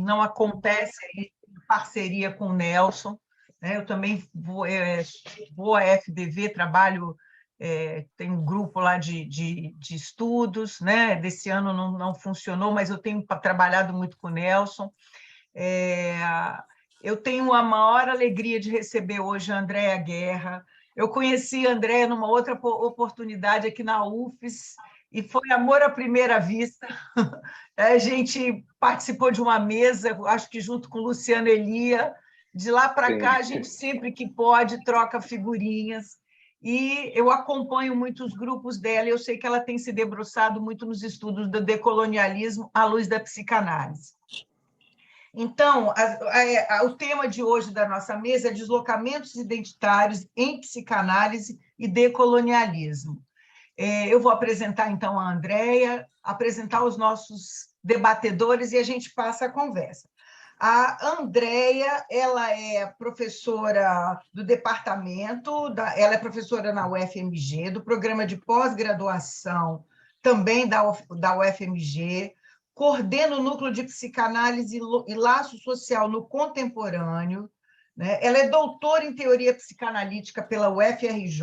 não acontece aí em parceria com o Nelson, né? Eu também vou à FDV, trabalho, tem um grupo lá de estudos, né? Desse ano não funcionou, mas eu tenho trabalhado muito com o Nelson. É, eu tenho a maior alegria de receber hoje a Andréa Guerra. Eu conheci a Andréa numa outra oportunidade aqui na UFES, e foi amor à primeira vista. A gente participou de uma mesa, acho que junto com Luciano Elia. De lá para cá, a gente sempre que pode troca figurinhas. E eu acompanho muitos grupos dela, e eu sei que ela tem se debruçado muito nos estudos do decolonialismo à luz da psicanálise. Então, o tema de hoje da nossa mesa é deslocamentos identitários em psicanálise e decolonialismo. Eu vou apresentar, então, a Andréa, apresentar os nossos debatedores e a gente passa a conversa. A Andréa, ela é professora do departamento, ela é professora na UFMG, do programa de pós-graduação também da UFMG, coordena o núcleo de psicanálise e laço social no contemporâneo, né? Ela é doutora em teoria psicanalítica pela UFRJ,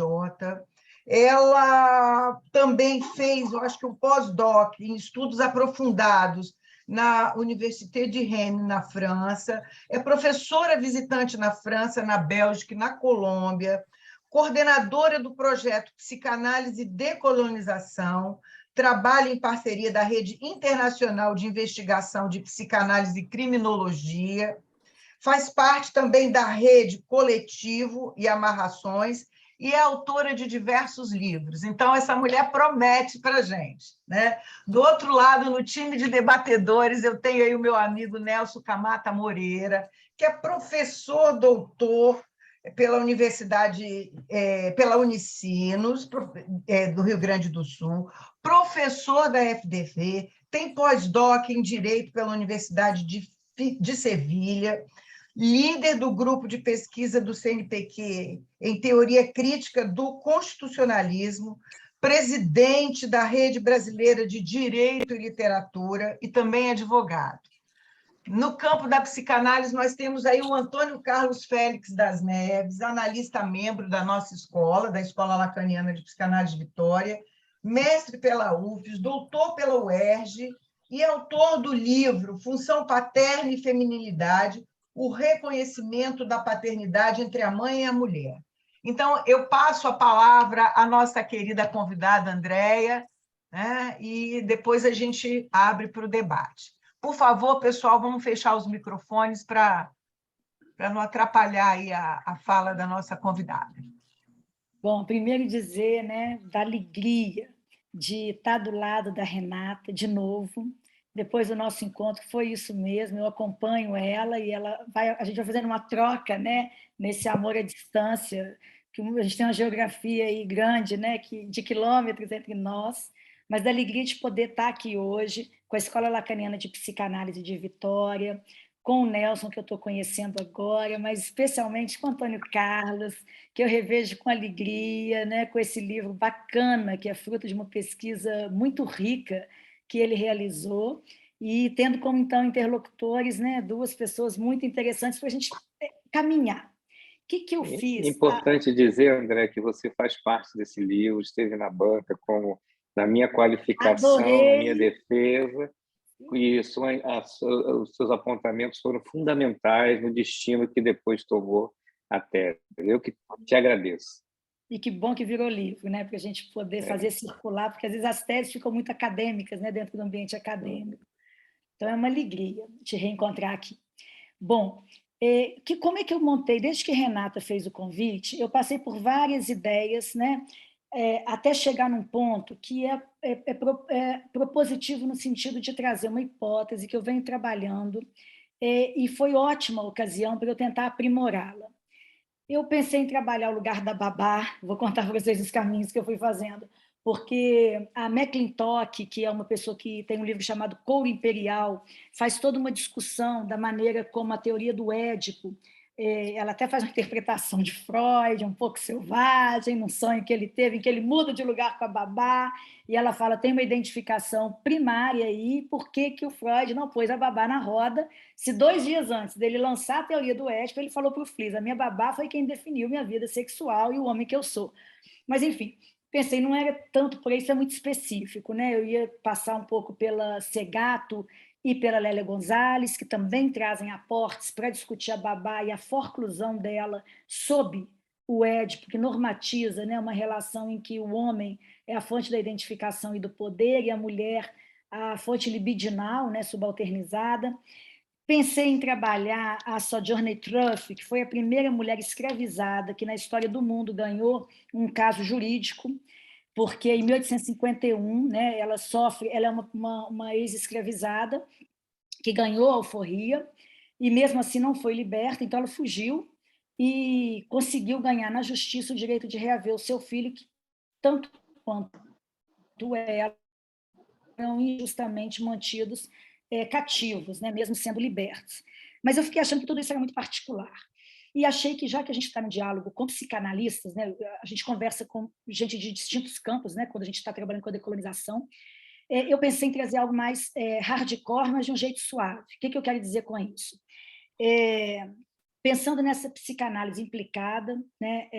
ela também fez, eu acho que um pós-doc em estudos aprofundados na Université de Rennes, na França, é professora visitante na França, na Bélgica e na Colômbia, coordenadora do projeto Psicanálise e Decolonização, trabalha em parceria da Rede Internacional de Investigação de Psicanálise e Criminologia, faz parte também da Rede Coletivo e Amarrações, e é autora de diversos livros. Então, essa mulher promete para a gente, né? Do outro lado, no time de debatedores, eu tenho aí o meu amigo Nelson Camata Moreira, que é professor doutor pela Universidade, pela Unicinos, do Rio Grande do Sul, professor da FDV, tem pós-doc em Direito pela Universidade de Sevilha, líder do grupo de pesquisa do CNPq em teoria crítica do constitucionalismo, presidente da Rede Brasileira de Direito e Literatura e também advogado. No campo da psicanálise, nós temos aí o Antônio Carlos Félix das Neves, analista membro da nossa escola, da Escola Lacaniana de Psicanálise Vitória, mestre pela UFES, doutor pela UERJ e autor do livro Função Paterna e Feminilidade, o reconhecimento da paternidade entre a mãe e a mulher. Então, eu passo a palavra à nossa querida convidada, Andréa, né? E depois a gente abre para o debate. Por favor, pessoal, vamos fechar os microfones para não atrapalhar aí a fala da nossa convidada. Bom, primeiro dizer, né, da alegria de estar do lado da Renata de novo. Depois do nosso encontro, foi isso mesmo, eu acompanho ela e a gente vai fazendo uma troca, né, nesse amor à distância, que a gente tem uma geografia aí grande, né, de quilômetros entre nós, mas da alegria de poder estar aqui hoje com a Escola Lacaniana de Psicanálise de Vitória, com o Nelson, que eu estou conhecendo agora, mas especialmente com o Antônio Carlos, que eu revejo com alegria, né, com esse livro bacana, que é fruto de uma pesquisa muito rica que ele realizou, e tendo como, então, interlocutores, né, duas pessoas muito interessantes para a gente caminhar. O que eu fiz? É importante dizer, André, que você faz parte desse livro, esteve na banca como na minha qualificação, Adorei. na minha defesa, e os seus apontamentos foram fundamentais no destino que depois tomou a tese. Eu que te agradeço. E que bom que virou livro, né, para a gente poder fazer circular, porque às vezes as teses ficam muito acadêmicas, né, dentro do ambiente acadêmico. Então é uma alegria te reencontrar aqui. Bom, como é que eu montei? Desde que Renata fez o convite, eu passei por várias ideias, né, até chegar num ponto que é propositivo no sentido de trazer uma hipótese que eu venho trabalhando, e foi ótima a ocasião para eu tentar aprimorá-la. Eu pensei em trabalhar o lugar da babá, vou contar para vocês os caminhos que eu fui fazendo, porque a McClintock, que é uma pessoa que tem um livro chamado Couro Imperial, faz toda uma discussão da maneira como a teoria do Édipo ela até faz uma interpretação de Freud, um pouco selvagem, num sonho que ele teve, em que ele muda de lugar com a babá, e ela fala, tem uma identificação primária aí, por que que o Freud não pôs a babá na roda, se 2 dias antes dele lançar a teoria do Édipo, ele falou para o Fliss, a minha babá foi quem definiu minha vida sexual e o homem que eu sou. Mas, enfim, pensei, não era tanto por isso, é muito específico, né? Eu ia passar um pouco pela Segato e pela Lélia Gonzalez, que também trazem aportes para discutir a babá e a forclusão dela sob o Édipo, que normatiza, né, uma relação em que o homem é a fonte da identificação e do poder e a mulher a fonte libidinal, né, subalternizada. Pensei em trabalhar a Sojourner Truth, que foi a primeira mulher escravizada que na história do mundo ganhou um caso jurídico, porque em 1851, né, ela é uma ex-escravizada que ganhou a alforria e mesmo assim não foi liberta, então ela fugiu e conseguiu ganhar na justiça o direito de reaver o seu filho, que tanto quanto ela eram injustamente mantidos cativos, né, mesmo sendo libertos. Mas eu fiquei achando que tudo isso era muito particular. E achei que, já que a gente está no diálogo com psicanalistas, né, a gente conversa com gente de distintos campos, né, quando a gente está trabalhando com a decolonização, eu pensei em trazer algo mais hardcore, mas de um jeito suave. O que eu quero dizer com isso? Pensando nessa psicanálise implicada, né,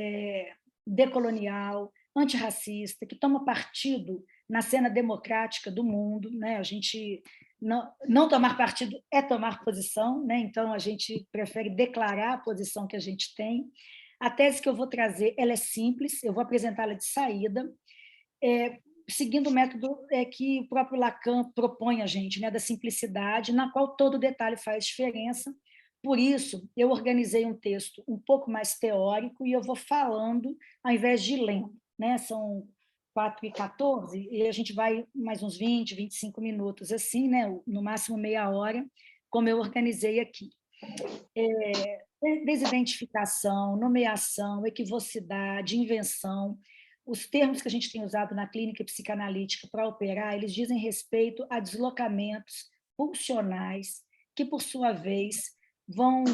decolonial, antirracista, que toma partido na cena democrática do mundo, né? A gente não tomar partido é tomar posição, né? Então a gente prefere declarar a posição que a gente tem. A tese que eu vou trazer, ela é simples, eu vou apresentá-la de saída, seguindo o método que o próprio Lacan propõe a gente, né, da simplicidade, na qual todo detalhe faz diferença. Por isso, eu organizei um texto um pouco mais teórico e eu vou falando ao invés de lendo, né? São 4h14 e a gente vai mais uns 20, 25 minutos, assim, né? No máximo meia hora, como eu organizei aqui. Desidentificação, nomeação, equivocidade, invenção, os termos que a gente tem usado na clínica psicanalítica para operar, eles dizem respeito a deslocamentos pulsionais que, por sua vez, vão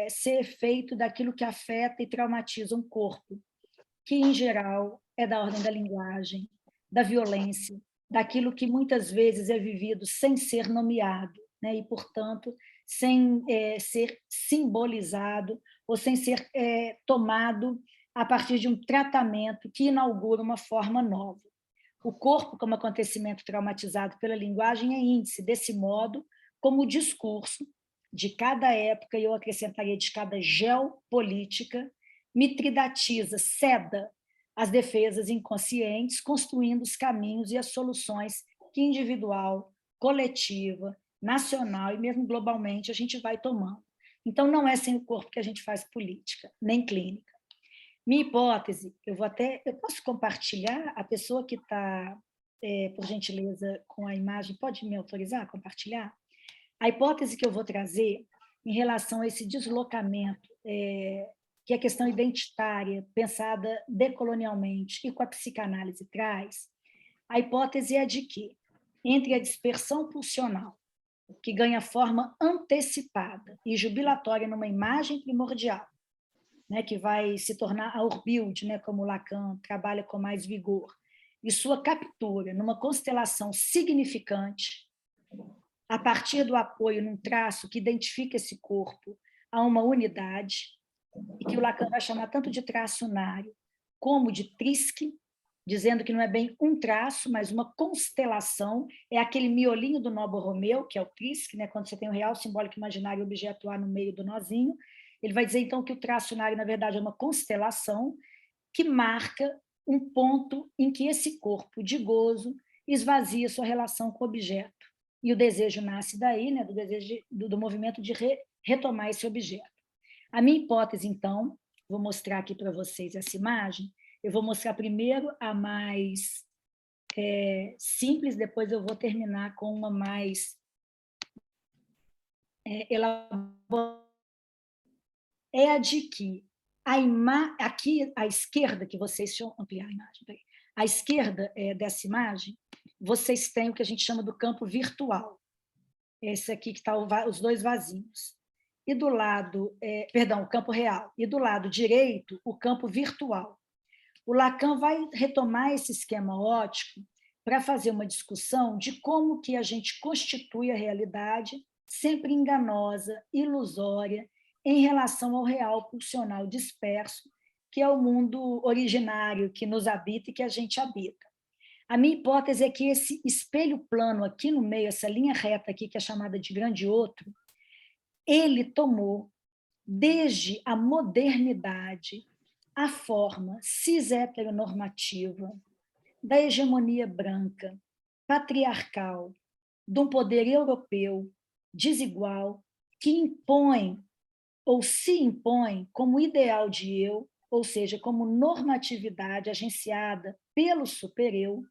ser efeito daquilo que afeta e traumatiza um corpo, que, em geral, é da ordem da linguagem, da violência, daquilo que muitas vezes é vivido sem ser nomeado, né? E, portanto, sem ser simbolizado ou sem ser tomado a partir de um tratamento que inaugura uma forma nova. O corpo, como acontecimento traumatizado pela linguagem, é índice, desse modo, como o discurso de cada época, e eu acrescentaria de cada geopolítica, mitridatiza, ceda as defesas inconscientes, construindo os caminhos e as soluções que individual, coletiva, nacional e mesmo globalmente a gente vai tomando. Então, não é sem o corpo que a gente faz política, nem clínica. Minha hipótese, eu posso compartilhar? A pessoa que está, por gentileza, com a imagem, pode me autorizar a compartilhar? A hipótese que eu vou trazer em relação a esse deslocamento, que a questão identitária, pensada decolonialmente e com a psicanálise traz, a hipótese é de que, entre a dispersão pulsional, que ganha forma antecipada e jubilatória numa imagem primordial, né, que vai se tornar a Urbild, né, como Lacan trabalha com mais vigor, e sua captura numa constelação significante, a partir do apoio num traço que identifica esse corpo a uma unidade, e que o Lacan vai chamar tanto de traço unário como de trisque, dizendo que não é bem um traço, mas uma constelação, é aquele miolinho do nó Borromeu, que é o trisque, né, quando você tem o real simbólico imaginário e o objeto A no meio do nozinho. Ele vai dizer, então, que o traço unário, na verdade, é uma constelação que marca um ponto em que esse corpo de gozo esvazia sua relação com o objeto. E o desejo nasce daí, né, do desejo do movimento de retomar esse objeto. A minha hipótese, então, vou mostrar aqui para vocês essa imagem. Eu vou mostrar primeiro a mais simples, depois eu vou terminar com uma mais elaborada. É a de que aqui à esquerda, que vocês... Deixa eu ampliar a imagem. Peraí. À esquerda dessa imagem, vocês têm o que a gente chama do campo virtual. Esse aqui que está os 2 vasinhos. e do lado, o campo real, e do lado direito, o campo virtual. O Lacan vai retomar esse esquema óptico para fazer uma discussão de como que a gente constitui a realidade, sempre enganosa, ilusória, em relação ao real pulsional disperso, que é o mundo originário que nos habita e que a gente habita. A minha hipótese é que esse espelho plano aqui no meio, essa linha reta aqui, que é chamada de grande outro, ele tomou, desde a modernidade, a forma cis-heteronormativa da hegemonia branca, patriarcal, de um poder europeu desigual que impõe ou se impõe como ideal de eu, ou seja, como normatividade agenciada pelo supereu,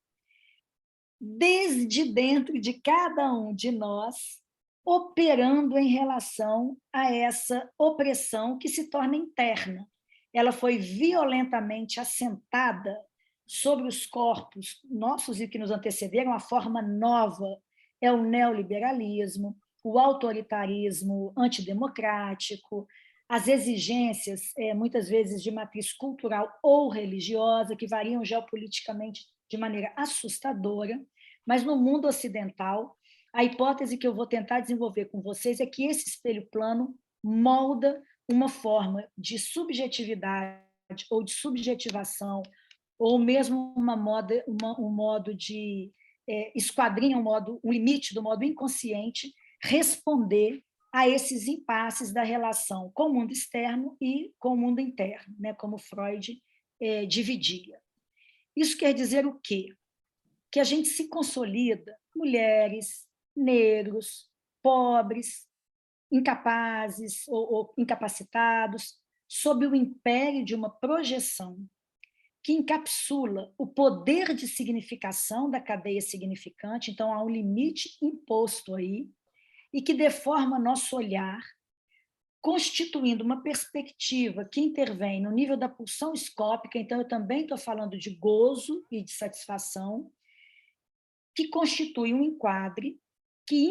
desde dentro de cada um de nós, operando em relação a essa opressão que se torna interna. Ela foi violentamente assentada sobre os corpos nossos e que nos antecederam. A forma nova é o neoliberalismo, o autoritarismo antidemocrático, as exigências, muitas vezes, de matriz cultural ou religiosa, que variam geopoliticamente de maneira assustadora, mas no mundo ocidental, a hipótese que eu vou tentar desenvolver com vocês é que esse espelho plano molda uma forma de subjetividade ou de subjetivação, ou mesmo um modo de esquadrinha, um limite do modo inconsciente, responder a esses impasses da relação com o mundo externo e com o mundo interno, né, como Freud dividia. Isso quer dizer o quê? Que a gente se consolida, mulheres, negros, pobres, incapazes ou incapacitados, sob o império de uma projeção que encapsula o poder de significação da cadeia significante, então há um limite imposto aí, e que deforma nosso olhar, constituindo uma perspectiva que intervém no nível da pulsão escópica, então eu também estou falando de gozo e de satisfação, que constitui um enquadre que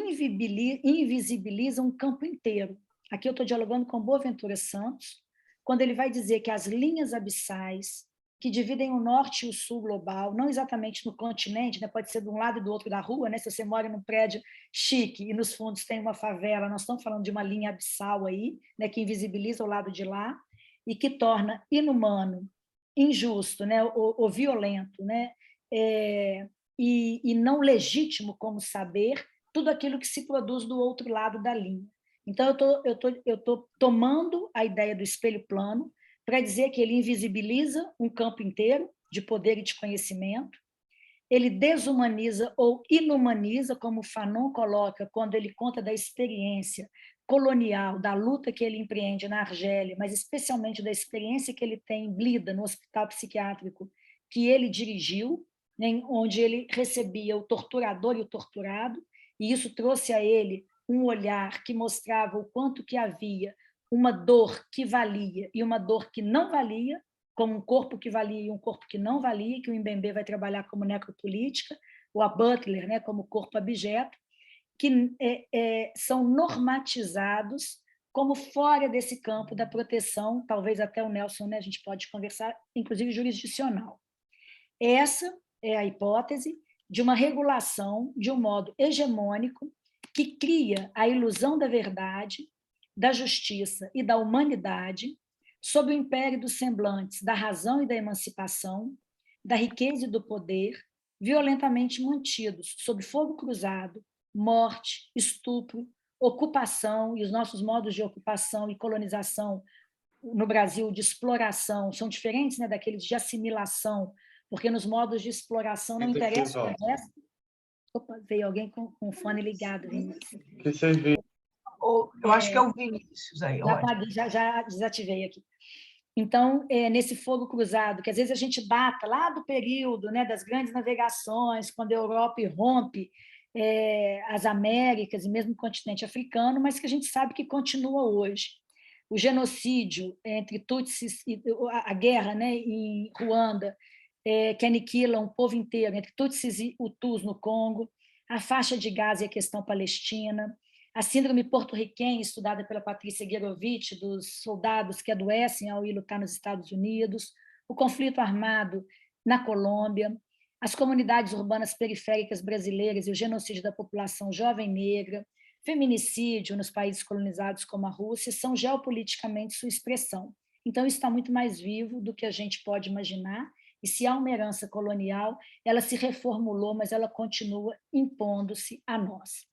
invisibiliza um campo inteiro. Aqui eu estou dialogando com Boaventura Santos, quando ele vai dizer que as linhas abissais que dividem o norte e o sul global, não exatamente no continente, né? Pode ser de um lado e do outro da rua, né? Se você mora num prédio chique e nos fundos tem uma favela, nós estamos falando de uma linha abissal aí, né? Que invisibiliza o lado de lá e que torna inumano, injusto, né? ou violento, né? E não legítimo como saber tudo aquilo que se produz do outro lado da linha. Então, eu estou tomando a ideia do espelho plano para dizer que ele invisibiliza um campo inteiro de poder e de conhecimento, ele desumaniza ou inumaniza, como Fanon coloca quando ele conta da experiência colonial, da luta que ele empreende na Argélia, mas especialmente da experiência que ele tem em Blida, no hospital psiquiátrico que ele dirigiu, né, onde ele recebia o torturador e o torturado, e isso trouxe a ele um olhar que mostrava o quanto que havia uma dor que valia e uma dor que não valia, como um corpo que valia e um corpo que não valia, que o Mbembe vai trabalhar como necropolítica, ou a Butler, né, como corpo abjeto, que são normatizados como fora desse campo da proteção, talvez até o Nelson, né, a gente pode conversar, inclusive jurisdicional. Essa é a hipótese de uma regulação de um modo hegemônico que cria a ilusão da verdade, da justiça e da humanidade sob o império dos semblantes da razão e da emancipação, da riqueza e do poder, violentamente mantidos sob fogo cruzado, morte, estupro, ocupação, e os nossos modos de ocupação e colonização no Brasil de exploração são diferentes, né, daqueles de assimilação, porque nos modos de exploração não interessa o resto. Opa, veio alguém com o fone ligado. Que serviço. Eu acho que é o Vinícius aí. Já desativei aqui. Então, nesse fogo cruzado, que às vezes a gente data lá do período, né, das grandes navegações, quando a Europa irrompe as Américas e mesmo o continente africano, mas que a gente sabe que continua hoje. O genocídio entre Tutsis e a guerra, né, em Ruanda, que aniquila um povo inteiro, entre Tutsis e Hutus no Congo, a faixa de Gaza e a questão palestina, a síndrome porto-riquenha, estudada pela Patrícia Guerovitch, dos soldados que adoecem ao ir lutar nos Estados Unidos, o conflito armado na Colômbia, as comunidades urbanas periféricas brasileiras e o genocídio da população jovem negra, feminicídio nos países colonizados como a Rússia, são geopoliticamente sua expressão. Então, isso está muito mais vivo do que a gente pode imaginar, e se há uma herança colonial, ela se reformulou, mas ela continua impondo-se a nós.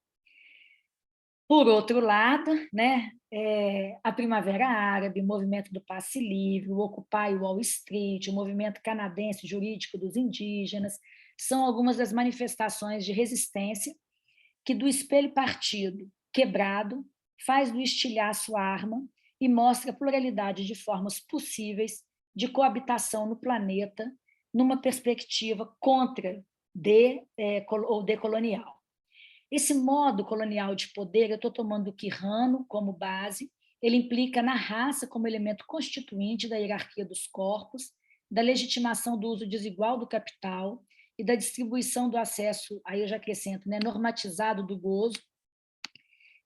Por outro lado, né, a Primavera Árabe, o movimento do passe livre, o Occupy Wall Street, o movimento canadense jurídico dos indígenas, são algumas das manifestações de resistência que do espelho partido, quebrado, faz do estilhaço arma e mostra a pluralidade de formas possíveis de coabitação no planeta, numa perspectiva contra ou decolonial. Esse modo colonial de poder, eu estou tomando o Quijano como base, ele implica na raça como elemento constituinte da hierarquia dos corpos, da legitimação do uso desigual do capital e da distribuição do acesso, aí eu já acrescento, né, normatizado do gozo,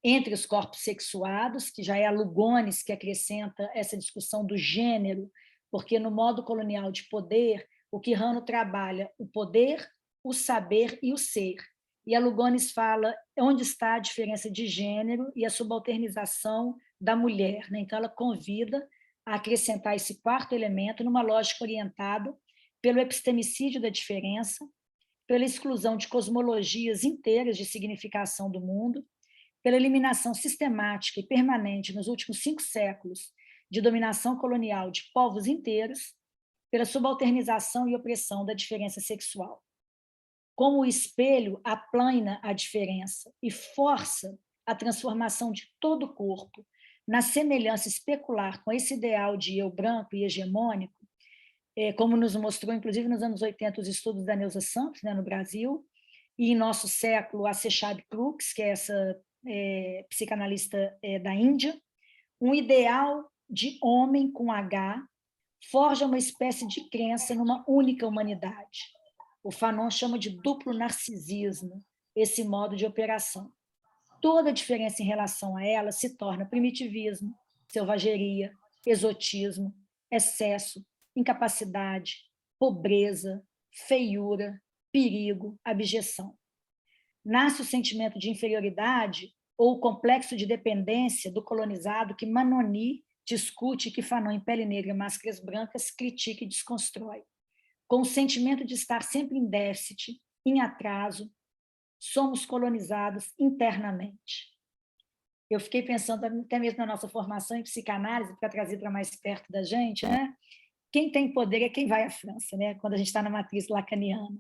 entre os corpos sexuados, que já é a Lugones que acrescenta essa discussão do gênero, porque no modo colonial de poder, o Quijano trabalha o poder, o saber e o ser. E a Lugones fala onde está a diferença de gênero e a subalternização da mulher, né? Então, ela convida a acrescentar esse quarto elemento numa lógica orientada pelo epistemicídio da diferença, pela exclusão de cosmologias inteiras de significação do mundo, pela eliminação sistemática e permanente nos últimos 5 séculos de dominação colonial de povos inteiros, pela subalternização e opressão da diferença sexual. Como o espelho aplana a diferença e força a transformação de todo o corpo na semelhança especular com esse ideal de eu branco e hegemônico, como nos mostrou, inclusive, nos anos 80, os estudos da Neuza Santos, né, no Brasil, e em nosso século, a Seshad Crooks, que é essa psicanalista da Índia, um ideal de homem com H forja uma espécie de crença numa única humanidade. O Fanon chama de duplo narcisismo, esse modo de operação. Toda diferença em relação a ela se torna primitivismo, selvageria, exotismo, excesso, incapacidade, pobreza, feiura, perigo, abjeção. Nasce o sentimento de inferioridade ou o complexo de dependência do colonizado que Manoni discute, que Fanon, em Pele Negra e Máscaras Brancas, critica e desconstrói. Com o sentimento de estar sempre em déficit, em atraso, somos colonizados internamente. Eu fiquei pensando, até mesmo na nossa formação em psicanálise, para trazer para mais perto da gente, né? Quem tem poder é quem vai à França, né? Quando a gente está na matriz lacaniana.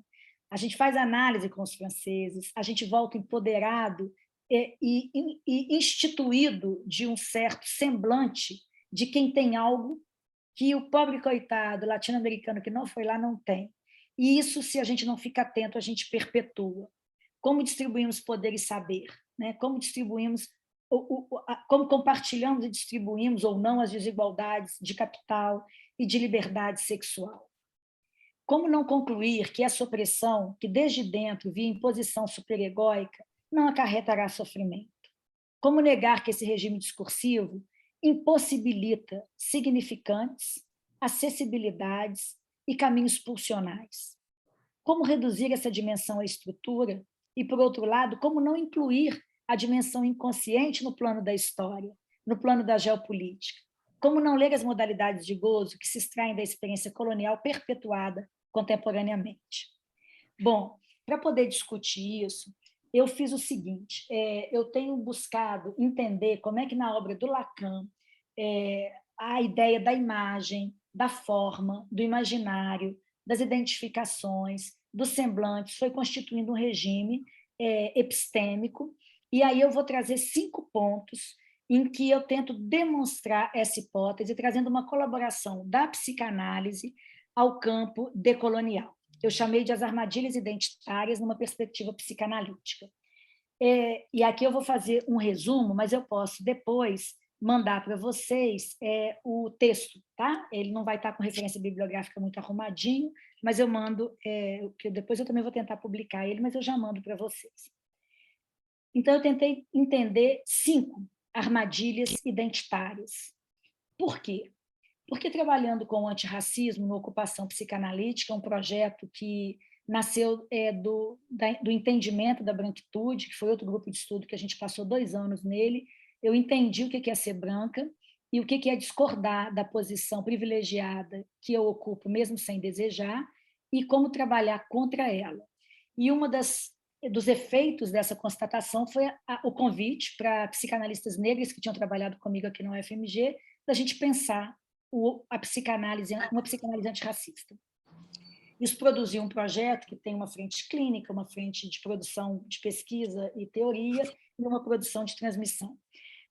A gente faz análise com os franceses, a gente volta empoderado e instituído de um certo semblante de quem tem algo que o pobre coitado latino-americano que não foi lá não tem. E isso, se a gente não fica atento, a gente perpetua. Como distribuímos poder e saber, né? Como distribuímos, como compartilhamos e distribuímos ou não as desigualdades de capital e de liberdade sexual. Como não concluir que essa opressão, que desde dentro via imposição superegóica, não acarretará sofrimento? Como negar que esse regime discursivo impossibilita significantes, acessibilidades e caminhos pulsionais? Como reduzir essa dimensão à estrutura e, por outro lado, como não incluir a dimensão inconsciente no plano da história, no plano da geopolítica? Como não ler as modalidades de gozo que se extraem da experiência colonial perpetuada contemporaneamente? Bom, para poder discutir isso, eu fiz o seguinte, eu tenho buscado entender como é que na obra do Lacan a ideia da imagem, da forma, do imaginário, das identificações, dos semblantes, foi constituindo um regime epistêmico, e aí eu vou trazer 5 pontos em que eu tento demonstrar essa hipótese, trazendo uma colaboração da psicanálise ao campo decolonial. Eu chamei de as armadilhas identitárias numa perspectiva psicanalítica. E aqui eu vou fazer um resumo, mas eu posso depois mandar para vocês o texto, tá? Ele não vai estar com referência bibliográfica muito arrumadinho, mas eu mando, que depois eu também vou tentar publicar ele, mas eu já mando para vocês. Então, eu tentei entender 5 armadilhas identitárias. Por quê? Porque trabalhando com o antirracismo no Ocupação Psicanalítica, um projeto que nasceu do entendimento da branquitude, que foi outro grupo de estudo que a gente passou 2 anos nele, eu entendi o que é ser branca e o que é discordar da posição privilegiada que eu ocupo, mesmo sem desejar, e como trabalhar contra ela. E uma dos efeitos dessa constatação foi o convite para psicanalistas negras que tinham trabalhado comigo aqui no UFMG, da gente pensar uma psicanálise antirracista. Isso produziu um projeto que tem uma frente clínica, uma frente de produção de pesquisa e teoria e uma produção de transmissão.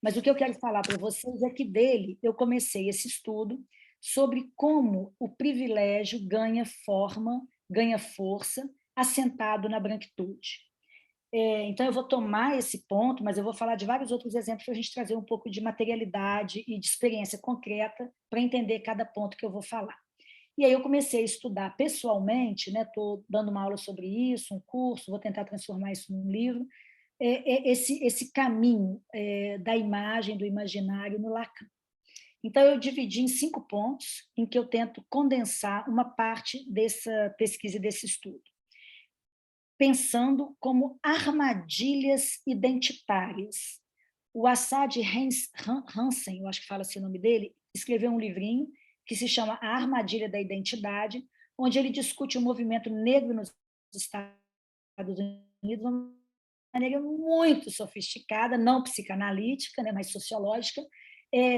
Mas o que eu quero falar para vocês é que dele eu comecei esse estudo sobre como o privilégio ganha forma, ganha força, assentado na branquitude. Então, eu vou tomar esse ponto, mas eu vou falar de vários outros exemplos para a gente trazer um pouco de materialidade e de experiência concreta para entender cada ponto que eu vou falar. E aí eu comecei a estudar pessoalmente, estou dando uma aula sobre isso, um curso, vou tentar transformar isso num livro, esse caminho da imagem, do imaginário no Lacan. Então, eu dividi em 5 pontos em que eu tento condensar uma parte dessa pesquisa e desse estudo, pensando como armadilhas identitárias. O Assad Hansen, eu acho que fala assim o nome dele, escreveu um livrinho que se chama A Armadilha da Identidade, onde ele discute o movimento negro nos Estados Unidos de uma maneira muito sofisticada, não psicanalítica, mas sociológica,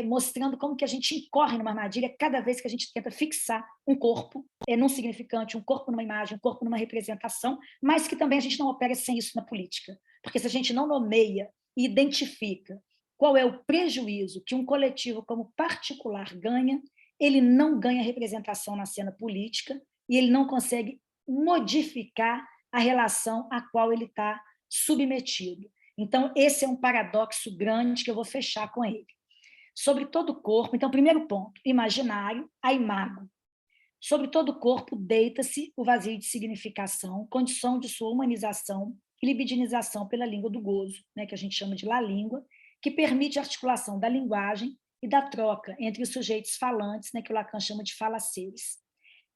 mostrando como que a gente incorre numa armadilha cada vez que a gente tenta fixar um corpo num significante, um corpo numa imagem, um corpo numa representação, mas que também a gente não opera sem isso na política. Porque se a gente não nomeia e identifica qual é o prejuízo que um coletivo como particular ganha, ele não ganha representação na cena política e ele não consegue modificar a relação a qual ele está submetido. Então, esse é um paradoxo grande que eu vou fechar com ele. Sobre todo o corpo, então, primeiro ponto, imaginário, a imago. Sobre todo o corpo, deita-se o vazio de significação, condição de sua humanização e libidinização pela língua do gozo, que a gente chama de la língua, que permite a articulação da linguagem e da troca entre os sujeitos falantes, que o Lacan chama de falaceres.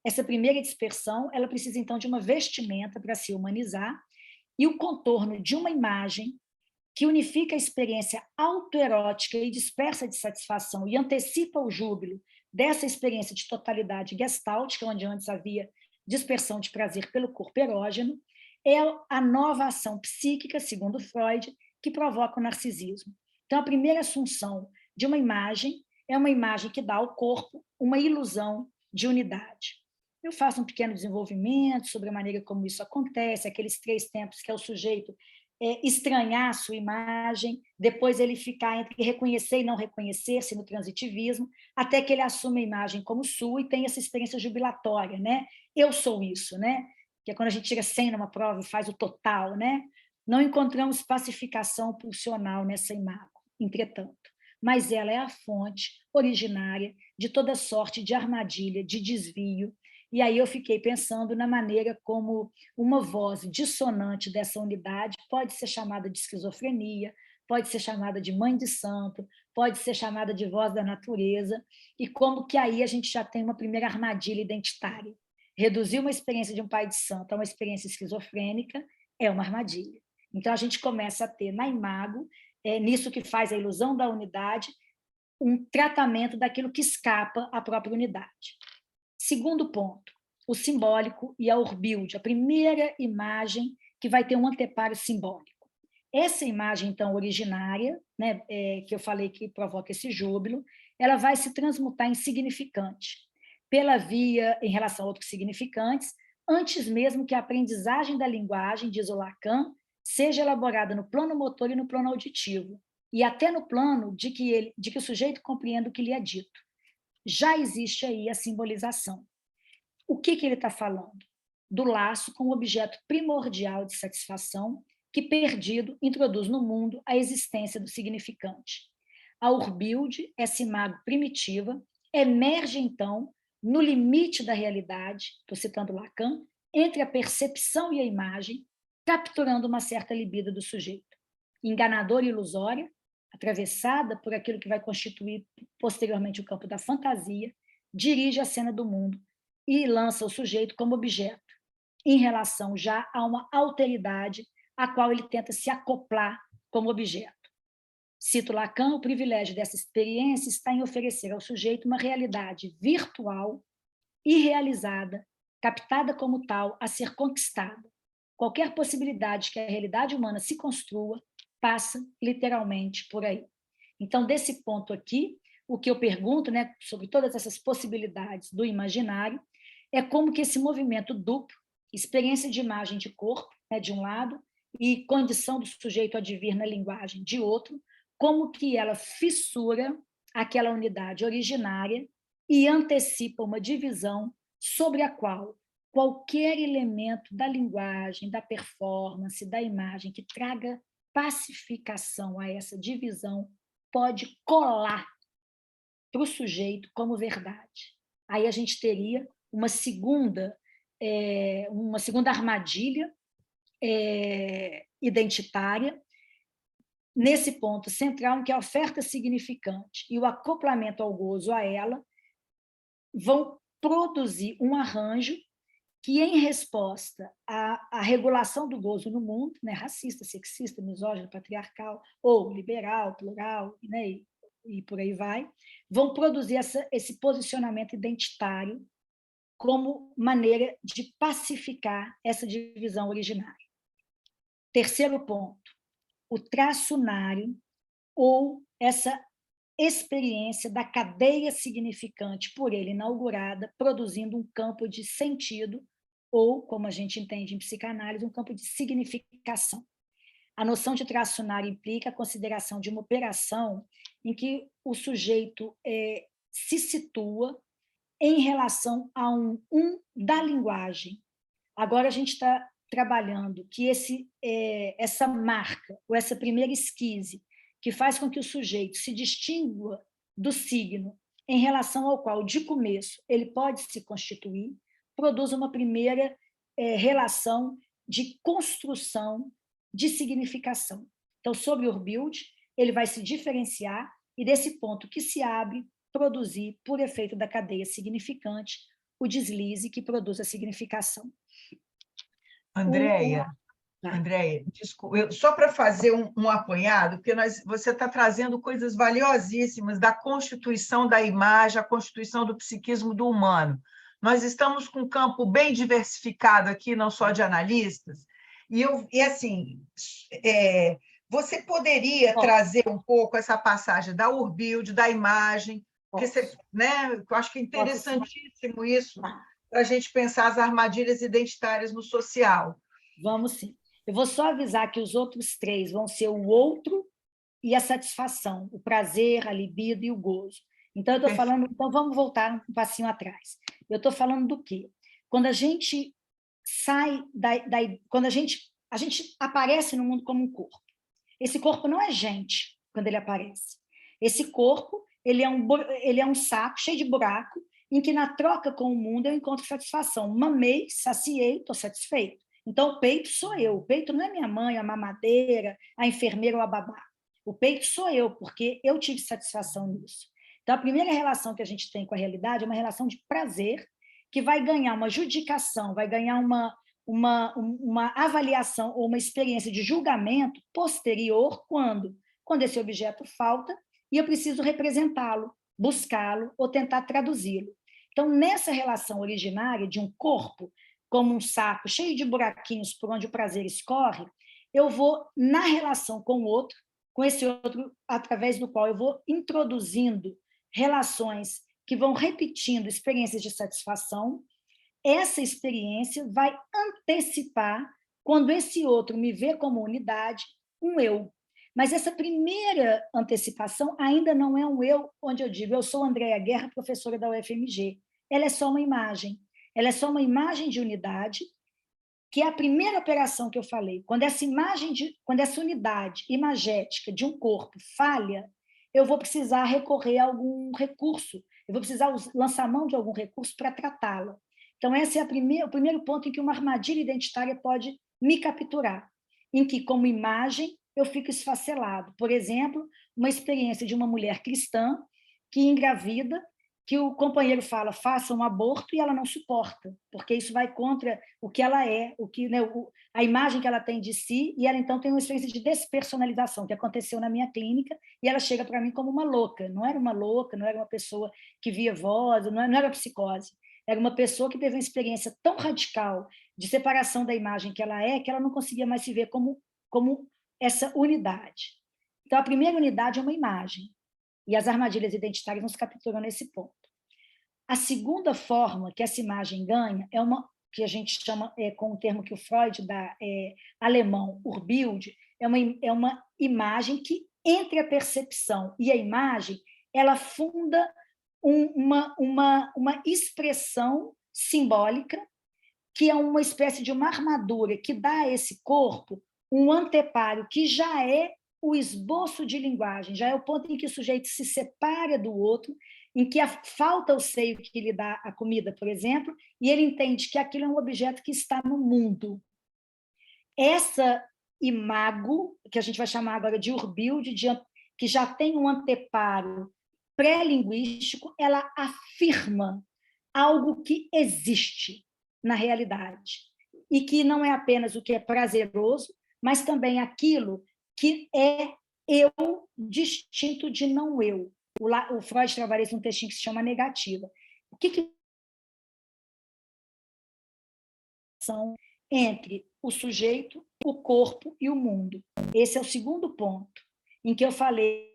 Essa primeira dispersão, ela precisa, então, de uma vestimenta para se humanizar e o contorno de uma imagem que unifica a experiência autoerótica e dispersa de satisfação e antecipa o júbilo dessa experiência de totalidade gestáltica, onde antes havia dispersão de prazer pelo corpo erógeno, é a nova ação psíquica, segundo Freud, que provoca o narcisismo. Então, a primeira assunção de uma imagem é uma imagem que dá ao corpo uma ilusão de unidade. Eu faço um pequeno desenvolvimento sobre a maneira como isso acontece, aqueles 3 tempos que é o sujeito estranhar a sua imagem, depois ele ficar entre reconhecer e não reconhecer-se no transitivismo, até que ele assume a imagem como sua e tem essa experiência jubilatória, Eu sou isso, Que é quando a gente tira 100 numa prova e faz o total, Não encontramos pacificação pulsional nessa imagem, entretanto, mas ela é a fonte originária de toda sorte de armadilha, de desvio. E aí eu fiquei pensando na maneira como uma voz dissonante dessa unidade pode ser chamada de esquizofrenia, pode ser chamada de mãe de santo, pode ser chamada de voz da natureza, e como que aí a gente já tem uma primeira armadilha identitária. Reduzir uma experiência de um pai de santo a uma experiência esquizofrênica é uma armadilha. Então, a gente começa a ter na imago, nisso que faz a ilusão da unidade, um tratamento daquilo que escapa à própria unidade. Segundo ponto, o simbólico e a orbilde, a primeira imagem que vai ter um anteparo simbólico. Essa imagem, então, originária, que eu falei que provoca esse júbilo, ela vai se transmutar em significante, pela via, em relação a outros significantes, antes mesmo que a aprendizagem da linguagem, diz o Lacan, seja elaborada no plano motor e no plano auditivo, e até no plano de que o sujeito compreenda o que lhe é dito. Já existe aí a simbolização. O que ele está falando? Do laço com o objeto primordial de satisfação que, perdido, introduz no mundo a existência do significante. A urbilde, essa imago primitiva, emerge, então, no limite da realidade, estou citando Lacan, entre a percepção e a imagem, capturando uma certa libido do sujeito. enganadora e ilusória, atravessada por aquilo que vai constituir posteriormente o campo da fantasia, dirige a cena do mundo e lança o sujeito como objeto, em relação já a uma alteridade a qual ele tenta se acoplar como objeto. Cito Lacan, o privilégio dessa experiência está em oferecer ao sujeito uma realidade virtual, irrealizada, captada como tal, a ser conquistada. Qualquer possibilidade que a realidade humana se construa passa literalmente por aí. Então, desse ponto aqui, o que eu pergunto, né, sobre todas essas possibilidades do imaginário, é como que esse movimento duplo, experiência de imagem de corpo, né, de um lado, e condição do sujeito advir na linguagem de outro, como que ela fissura aquela unidade originária e antecipa uma divisão sobre a qual qualquer elemento da linguagem, da performance, da imagem que traga pacificação a essa divisão pode colar para o sujeito como verdade. Aí a gente teria uma segunda armadilha identitária, nesse ponto central, em que a oferta significante e o acoplamento ao gozo a ela vão produzir um arranjo que, em resposta à regulação do gozo no mundo, né, racista, sexista, misógino, patriarcal, ou liberal, plural, né, e por aí vai, vão produzir esse posicionamento identitário como maneira de pacificar essa divisão originária. Terceiro ponto, o traçunário, ou essa experiência da cadeia significante por ele inaugurada, produzindo um campo de sentido, ou, como a gente entende em psicanálise, um campo de significação. A noção de traçunário implica a consideração de uma operação em que o sujeito se situa em relação a um da linguagem. Agora a gente está trabalhando que essa marca, ou essa primeira esquise, que faz com que o sujeito se distingua do signo em relação ao qual, de começo, ele pode se constituir, produz uma primeira relação de construção de significação. Então, sobre o Urbild, ele vai se diferenciar e, desse ponto que se abre, produzir, por efeito da cadeia significante, o deslize que produz a significação. Andréia, desculpa, só para fazer um apanhado, porque você está trazendo coisas valiosíssimas da constituição da imagem, a constituição do psiquismo do humano. Nós estamos com um campo bem diversificado aqui, não só de analistas, e assim, você poderia trazer um pouco essa passagem da Urbild, da imagem, porque né, eu acho que é interessantíssimo isso, para a gente pensar as armadilhas identitárias no social. Vamos sim. Eu vou só avisar que os outros três vão ser o outro e a satisfação, o prazer, a libido e o gozo. Então, eu estou falando... Então, vamos voltar um passinho atrás. Eu estou falando do quê? Quando a gente sai quando a gente aparece no mundo como um corpo. Esse corpo não é gente quando ele aparece. Esse corpo, ele é um saco cheio de buraco, em que, na troca com o mundo, eu encontro satisfação. Mamei, saciei, estou satisfeito. Então, o peito sou eu. O peito não é minha mãe, a mamadeira, a enfermeira ou a babá. O peito sou eu, porque eu tive satisfação nisso. Então, a primeira relação que a gente tem com a realidade é uma relação de prazer, que vai ganhar uma judicação, vai ganhar uma avaliação ou uma experiência de julgamento posterior quando esse objeto falta e eu preciso representá-lo, buscá-lo ou tentar traduzi-lo. Então, nessa relação originária de um corpo, como um saco cheio de buraquinhos por onde o prazer escorre, eu vou, na relação com o outro, com esse outro, através do qual eu vou introduzindo relações que vão repetindo experiências de satisfação, essa experiência vai antecipar, quando esse outro me vê como unidade, um eu. Mas essa primeira antecipação ainda não é um eu, onde eu digo, eu sou Andréia Guerra, professora da UFMG. Ela é só uma imagem. Ela é só uma imagem de unidade, que é a primeira operação que eu falei. Quando essa unidade imagética de um corpo falha, eu vou precisar recorrer a algum recurso, eu vou precisar lançar mão de algum recurso para tratá-la. Então, esse é o primeiro ponto em que uma armadilha identitária pode me capturar, em que, como imagem, eu fico esfacelado. Por exemplo, uma experiência de uma mulher cristã que engravida, que o companheiro fala, faça um aborto, e ela não suporta, porque isso vai contra o que ela é, a imagem que ela tem de si, e ela então tem uma experiência de despersonalização, que aconteceu na minha clínica, e ela chega para mim como uma louca. Não era uma louca, não era uma pessoa que via voz, não era psicose, era uma pessoa que teve uma experiência tão radical de separação da imagem que ela não conseguia mais se ver como essa unidade. Então, a primeira unidade é uma imagem, e as armadilhas identitárias nos capturam nesse ponto. A segunda forma que essa imagem ganha é uma que a gente chama, com o termo que o Freud dá, alemão, Urbild, é uma imagem que, entre a percepção e a imagem, ela funda uma expressão simbólica, que é uma espécie de uma armadura que dá a esse corpo um anteparo que já é o esboço de linguagem, já é o ponto em que o sujeito se separa do outro, em que falta o seio que lhe dá a comida, por exemplo, e ele entende que aquilo é um objeto que está no mundo. Essa imago, que a gente vai chamar agora de Urbild, que já tem um anteparo pré-linguístico, ela afirma algo que existe na realidade, e que não é apenas o que é prazeroso, mas também aquilo que é eu distinto de não eu. O Freud trabalha isso num textinho que se chama negativa. O que são entre o sujeito, o corpo e o mundo? Esse é o segundo ponto, em que eu falei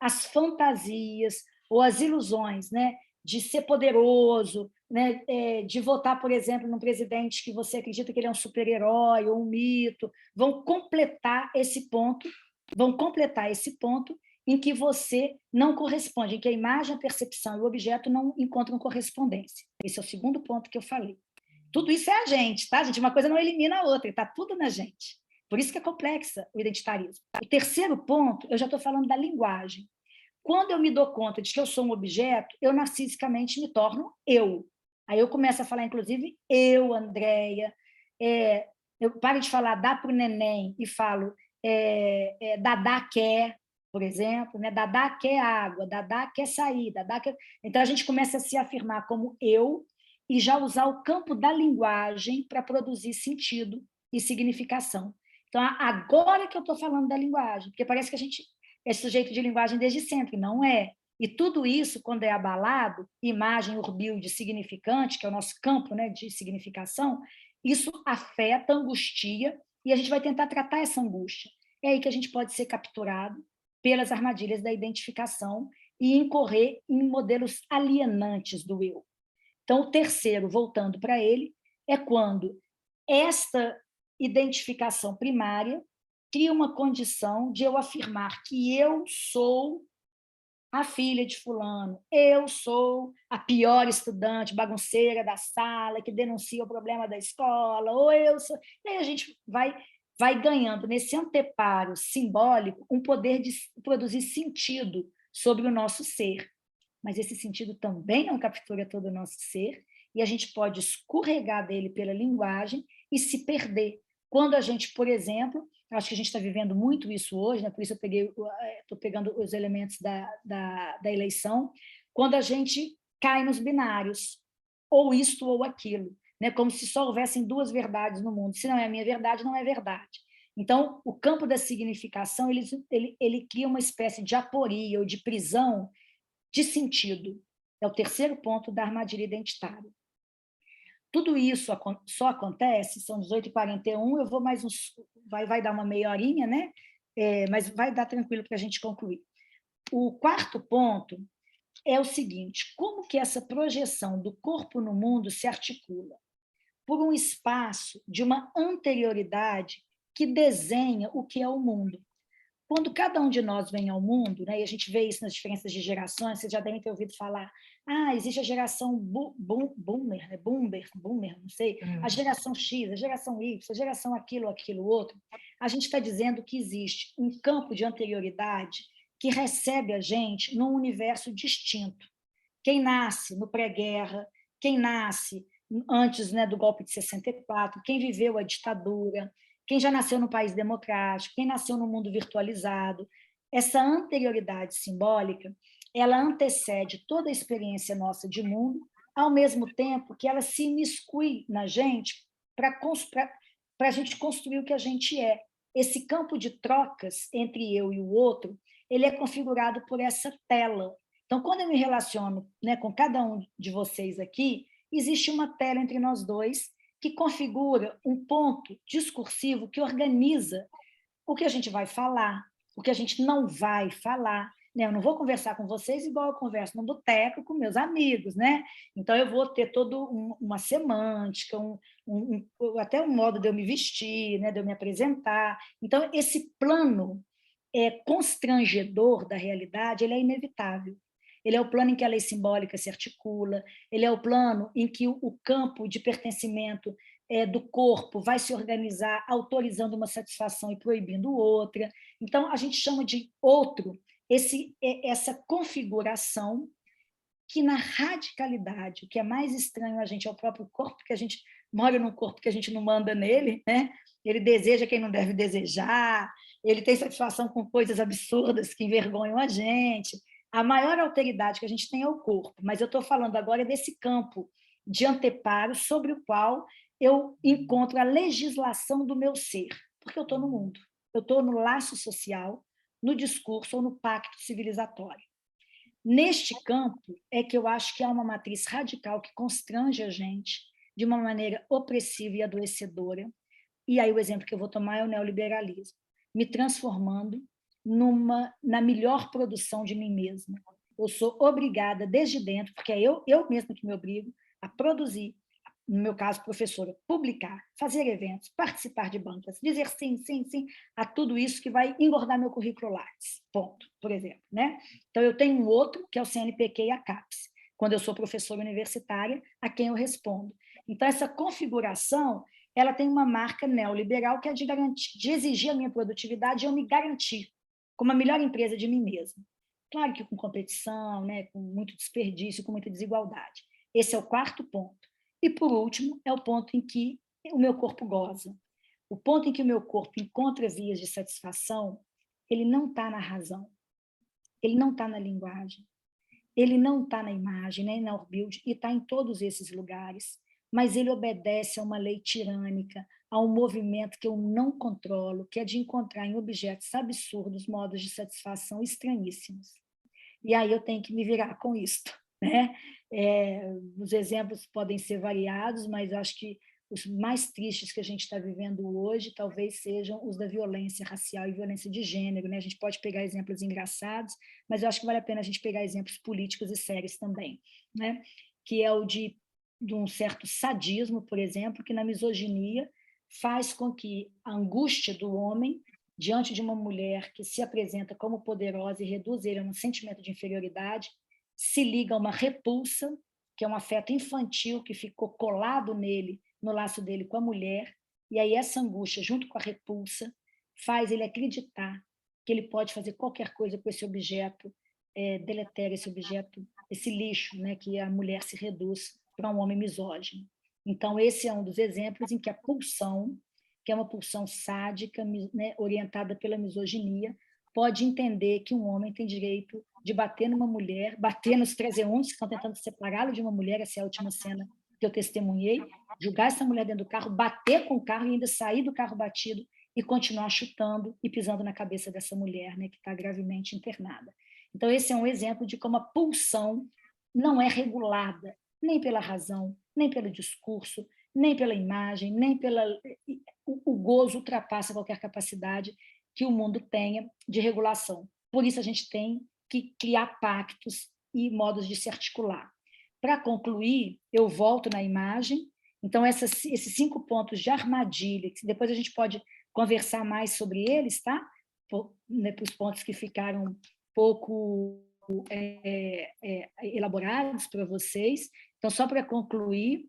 as fantasias ou as ilusões, né, de ser poderoso, né, de votar, por exemplo, num presidente que você acredita que ele é um super-herói ou um mito, vão completar esse ponto em que você não corresponde, em que a imagem, a percepção e o objeto não encontram correspondência. Esse é o segundo ponto que eu falei. Tudo isso é a gente, tá, gente? Uma coisa não elimina a outra, está tudo na gente. Por isso que é complexa o identitarismo. O terceiro ponto, eu já estou falando da linguagem. Quando eu me dou conta de que eu sou um objeto, eu narcisicamente me torno eu. Aí eu começo a falar, inclusive, eu, Andréia, eu paro de falar dá para o neném e falo Dadá quer, por exemplo, né? Dadá quer água, Dadá quer sair, Dadá quer... Então, a gente começa a se afirmar como eu e já usar o campo da linguagem para produzir sentido e significação. Então, agora que eu estou falando da linguagem, porque parece que a gente é sujeito de linguagem desde sempre, não é? E tudo isso, quando é abalado, imagem urbil de significante, que é o nosso campo, né, de significação, isso afeta, angustia, e a gente vai tentar tratar essa angústia. É aí que a gente pode ser capturado pelas armadilhas da identificação e incorrer em modelos alienantes do eu. Então, o terceiro, voltando para ele, é quando esta identificação primária cria uma condição de eu afirmar que eu sou a filha de fulano, eu sou a pior estudante, bagunceira da sala, que denuncia o problema da escola, ou eu sou... E aí a gente vai ganhando, nesse anteparo simbólico, um poder de produzir sentido sobre o nosso ser. Mas esse sentido também não captura todo o nosso ser, e a gente pode escorregar dele pela linguagem e se perder. Quando a gente, por exemplo, acho que a gente está vivendo muito isso hoje, né? Por isso eu estou pegando os elementos da eleição, quando a gente cai nos binários, ou isto ou aquilo, né? Como se só houvessem duas verdades no mundo. Se não é a minha verdade, não é verdade. Então, o campo da significação ele cria uma espécie de aporia ou de prisão de sentido. É o terceiro ponto da armadilha identitária. Tudo isso só acontece, são 18h41, eu vou mais uns... Vai dar uma meia horinha, né? Mas vai dar tranquilo para a gente concluir. O quarto ponto é o seguinte: como que essa projeção do corpo no mundo se articula? Por um espaço de uma anterioridade que desenha o que é o mundo. Quando cada um de nós vem ao mundo, né, e a gente vê isso nas diferenças de gerações, vocês já devem ter ouvido falar, existe a geração boomer, não sei, a geração X, a geração Y, a geração aquilo outro. A gente está dizendo que existe um campo de anterioridade que recebe a gente num universo distinto. Quem nasce no pré-guerra, quem nasce antes, né, do golpe de 64, quem viveu a ditadura, quem já nasceu no país democrático, quem nasceu no mundo virtualizado. Essa anterioridade simbólica, ela antecede toda a experiência nossa de mundo, ao mesmo tempo que ela se imiscui na gente para a gente construir o que a gente é. Esse campo de trocas entre eu e o outro, ele é configurado por essa tela. Então, quando eu me relaciono, né, com cada um de vocês aqui, existe uma tela entre nós dois que configura um ponto discursivo que organiza o que a gente vai falar, o que a gente não vai falar. Né? Eu não vou conversar com vocês igual eu converso no boteco com meus amigos, né? Então eu vou ter toda uma semântica, até um modo de eu me vestir, né? De eu me apresentar. Então esse plano constrangedor da realidade, ele é inevitável. Ele é o plano em que a lei simbólica se articula, ele é o plano em que o campo de pertencimento do corpo vai se organizar autorizando uma satisfação e proibindo outra. Então, a gente chama de outro essa configuração que, na radicalidade, o que é mais estranho a gente é o próprio corpo, porque a gente mora num corpo que a gente não manda nele, né? Ele deseja quem não deve desejar, ele tem satisfação com coisas absurdas que envergonham a gente. A maior alteridade que a gente tem é o corpo, mas eu estou falando agora desse campo de anteparo sobre o qual eu encontro a legislação do meu ser, porque eu estou no mundo, eu estou no laço social, no discurso ou no pacto civilizatório. Neste campo é que eu acho que há uma matriz radical que constrange a gente de uma maneira opressiva e adoecedora, e aí o exemplo que eu vou tomar é o neoliberalismo, me transformando na melhor produção de mim mesma. Eu sou obrigada desde dentro, porque é eu mesma que me obrigo a produzir, no meu caso, professora, publicar, fazer eventos, participar de bancas, dizer sim, sim, sim, a tudo isso que vai engordar meu currículo Lattes, ponto, por exemplo. Né? Então, eu tenho um outro, que é o CNPq e a CAPES, quando eu sou professora universitária, a quem eu respondo. Então, essa configuração, ela tem uma marca neoliberal, que é de exigir a minha produtividade e eu me garantir como a melhor empresa de mim mesma. Claro que com competição, né, com muito desperdício, com muita desigualdade. Esse é o quarto ponto. E, por último, é o ponto em que o meu corpo goza. O ponto em que o meu corpo encontra vias de satisfação, ele não está na razão, ele não está na linguagem, ele não está na imagem, nem na orbilde, e está em todos esses lugares, mas ele obedece a uma lei tirânica, a um movimento que eu não controlo, que é de encontrar em objetos absurdos modos de satisfação estranhíssimos. E aí eu tenho que me virar com isto. Né? Os exemplos podem ser variados, mas acho que os mais tristes que a gente está vivendo hoje talvez sejam os da violência racial e violência de gênero. Né? A gente pode pegar exemplos engraçados, mas eu acho que vale a pena a gente pegar exemplos políticos e sérios também, né? Que é o de um certo sadismo, por exemplo, que na misoginia faz com que a angústia do homem diante de uma mulher que se apresenta como poderosa e reduz ele a um sentimento de inferioridade, se liga a uma repulsa, que é um afeto infantil que ficou colado nele, no laço dele com a mulher, e aí essa angústia, junto com a repulsa, faz ele acreditar que ele pode fazer qualquer coisa com esse objeto deletério, esse objeto, esse lixo, né, que a mulher se reduz para um homem misógino. Então, esse é um dos exemplos em que a pulsão, que é uma pulsão sádica, né, orientada pela misoginia, pode entender que um homem tem direito de bater numa mulher, bater nos transeuntes que estão tentando separá-lo de uma mulher, essa é a última cena que eu testemunhei, jogar essa mulher dentro do carro, bater com o carro e ainda sair do carro batido e continuar chutando e pisando na cabeça dessa mulher, né, que está gravemente internada. Então, esse é um exemplo de como a pulsão não é regulada nem pela razão, nem pelo discurso, nem pela imagem, nem pela... O gozo ultrapassa qualquer capacidade que o mundo tenha de regulação. Por isso, a gente tem que criar pactos e modos de se articular. Para concluir, eu volto na imagem. Então, esses 5 pontos de armadilha, que depois a gente pode conversar mais sobre eles, tá? Para os pontos que ficaram pouco elaborados para vocês. Então, só para concluir,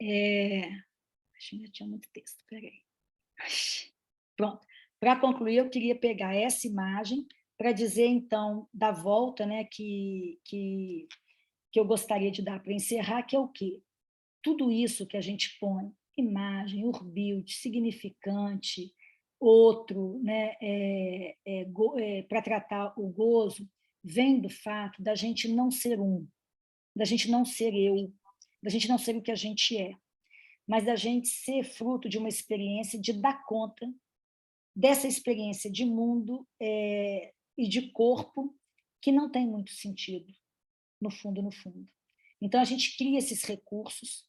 acho que ainda tinha muito texto, peraí. Pronto. Para concluir, eu queria pegar essa imagem para dizer, então, da volta, né, que eu gostaria de dar para encerrar, que é o quê? tudo isso que a gente põe, imagem, urbilte, significante, outro, né, para tratar o gozo, vem do fato da gente não ser da gente não ser eu, da gente não ser o que a gente é, mas da gente ser fruto de uma experiência de dar conta dessa experiência de mundo e de corpo que não tem muito sentido, no fundo, no fundo. Então, a gente cria esses recursos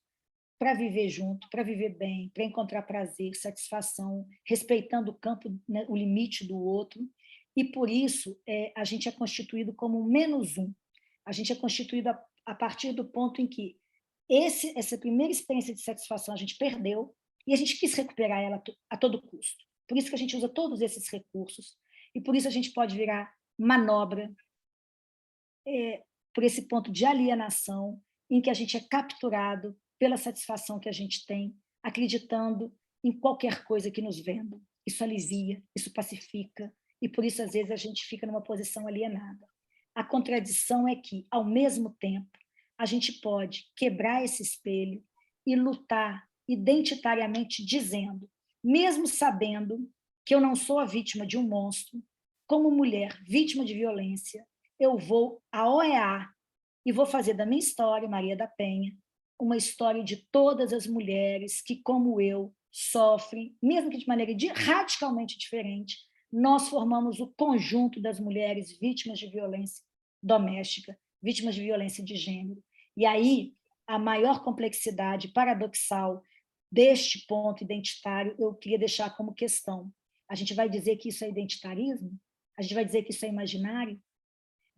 para viver junto, para viver bem, para encontrar prazer, satisfação, respeitando o campo, né, o limite do outro, e por isso a gente é constituído como -1. A gente é constituído a partir do ponto em que essa primeira experiência de satisfação a gente perdeu e a gente quis recuperar ela a todo custo. Por isso que a gente usa todos esses recursos e por isso a gente pode virar manobra por esse ponto de alienação em que a gente é capturado pela satisfação que a gente tem, acreditando em qualquer coisa que nos venda. Isso alivia, isso pacifica, e por isso, às vezes, a gente fica numa posição alienada. A contradição é que, ao mesmo tempo, a gente pode quebrar esse espelho e lutar identitariamente dizendo, mesmo sabendo que eu não sou a vítima de um monstro, como mulher vítima de violência, eu vou à OEA e vou fazer da minha história, Maria da Penha, uma história de todas as mulheres que, como eu, sofrem, mesmo que de maneira radicalmente diferente, nós formamos o conjunto das mulheres vítimas de violência doméstica, vítimas de violência de gênero. E aí, a maior complexidade paradoxal deste ponto identitário, eu queria deixar como questão. A gente vai dizer que isso é identitarismo? A gente vai dizer que isso é imaginário?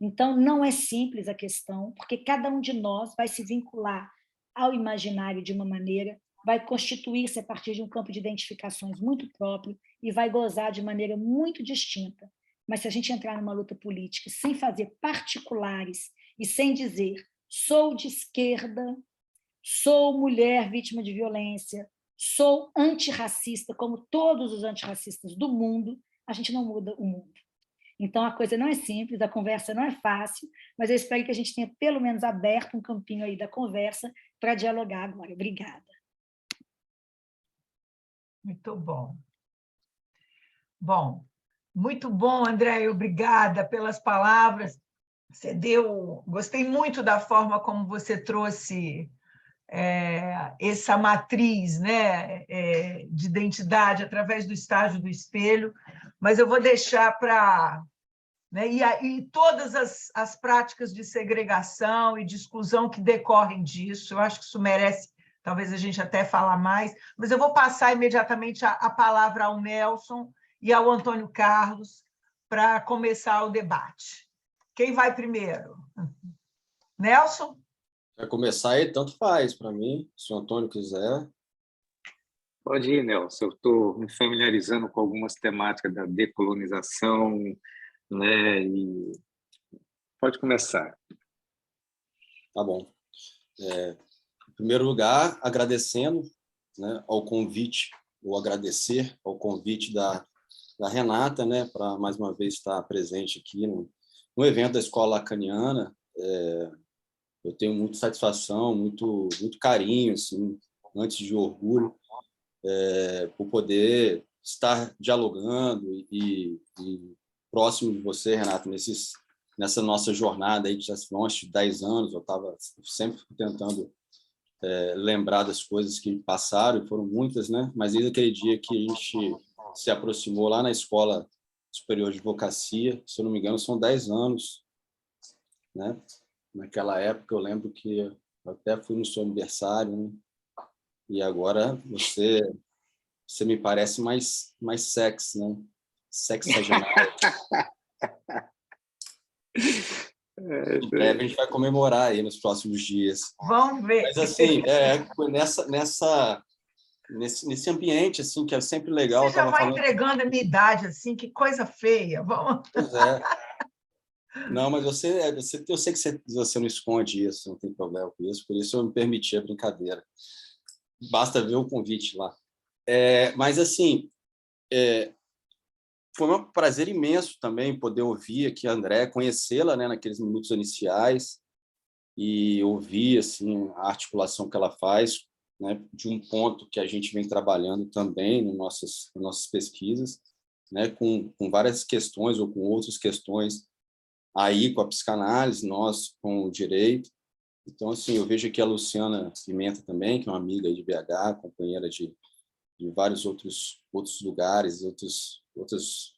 Então, não é simples a questão, porque cada um de nós vai se vincular ao imaginário de uma maneira, vai constituir-se a partir de um campo de identificações muito próprio e vai gozar de maneira muito distinta. Mas se a gente entrar numa luta política sem fazer particulares e sem dizer sou de esquerda, sou mulher vítima de violência, sou antirracista, como todos os antirracistas do mundo, a gente não muda o mundo. Então, a coisa não é simples, a conversa não é fácil, mas eu espero que a gente tenha, pelo menos, aberto um campinho aí da conversa para dialogar agora. Obrigada. Muito bom. Bom, muito bom, Andréia, obrigada pelas palavras. Gostei muito da forma como você trouxe essa matriz, né, de identidade através do estágio do espelho, mas eu vou deixar para... Né, e todas as práticas de segregação e de exclusão que decorrem disso, eu acho que isso merece, talvez a gente até falar mais, mas eu vou passar imediatamente a palavra ao Nelson e ao Antônio Carlos para começar o debate. Quem vai primeiro? Nelson? Vai começar aí, tanto faz para mim, se o Antônio quiser. Pode ir, Nelson. Eu estou me familiarizando com algumas temáticas da decolonização, né? E pode começar. Tá bom. Em primeiro lugar, agradecendo, né, ao convite, ou agradecer ao convite da Renata, né, para mais uma vez estar presente aqui no evento da Escola Lacaniana. Eu tenho muita satisfação, muito carinho, assim, antes de orgulho, por poder estar dialogando e próximo de você, Renata, nessa nossa jornada aí, que já vão 10 anos, eu estava sempre tentando lembrar das coisas que passaram, e foram muitas, né? Mas desde aquele dia que a gente se aproximou lá na Escola Superior de Advocacia, se eu não me engano, são 10 anos, né? Naquela época, eu lembro que eu até fui no seu aniversário, né? E agora você me parece mais sexy, né? Sexagenário. Em breve a gente vai comemorar aí nos próximos dias. Vamos ver. Mas, assim, nesse ambiente, assim, que é sempre legal... Você já vai entregando a minha idade, assim, que coisa feia. Vamos... Pois é. Não, mas eu sei que você não esconde isso, não tem problema com isso, por isso eu me permiti a brincadeira. Basta ver o convite lá. Mas, assim, foi um prazer imenso também poder ouvir aqui a Andréia, conhecê-la, né, naqueles minutos iniciais, e ouvir assim, a articulação que ela faz né, de um ponto que a gente vem trabalhando também nas nossas pesquisas, né, com várias questões ou com outras questões aí com a psicanálise, nós com o direito. Então, assim, eu vejo aqui a Luciana Pimenta também, que é uma amiga aí de BH, companheira de vários outros lugares, outras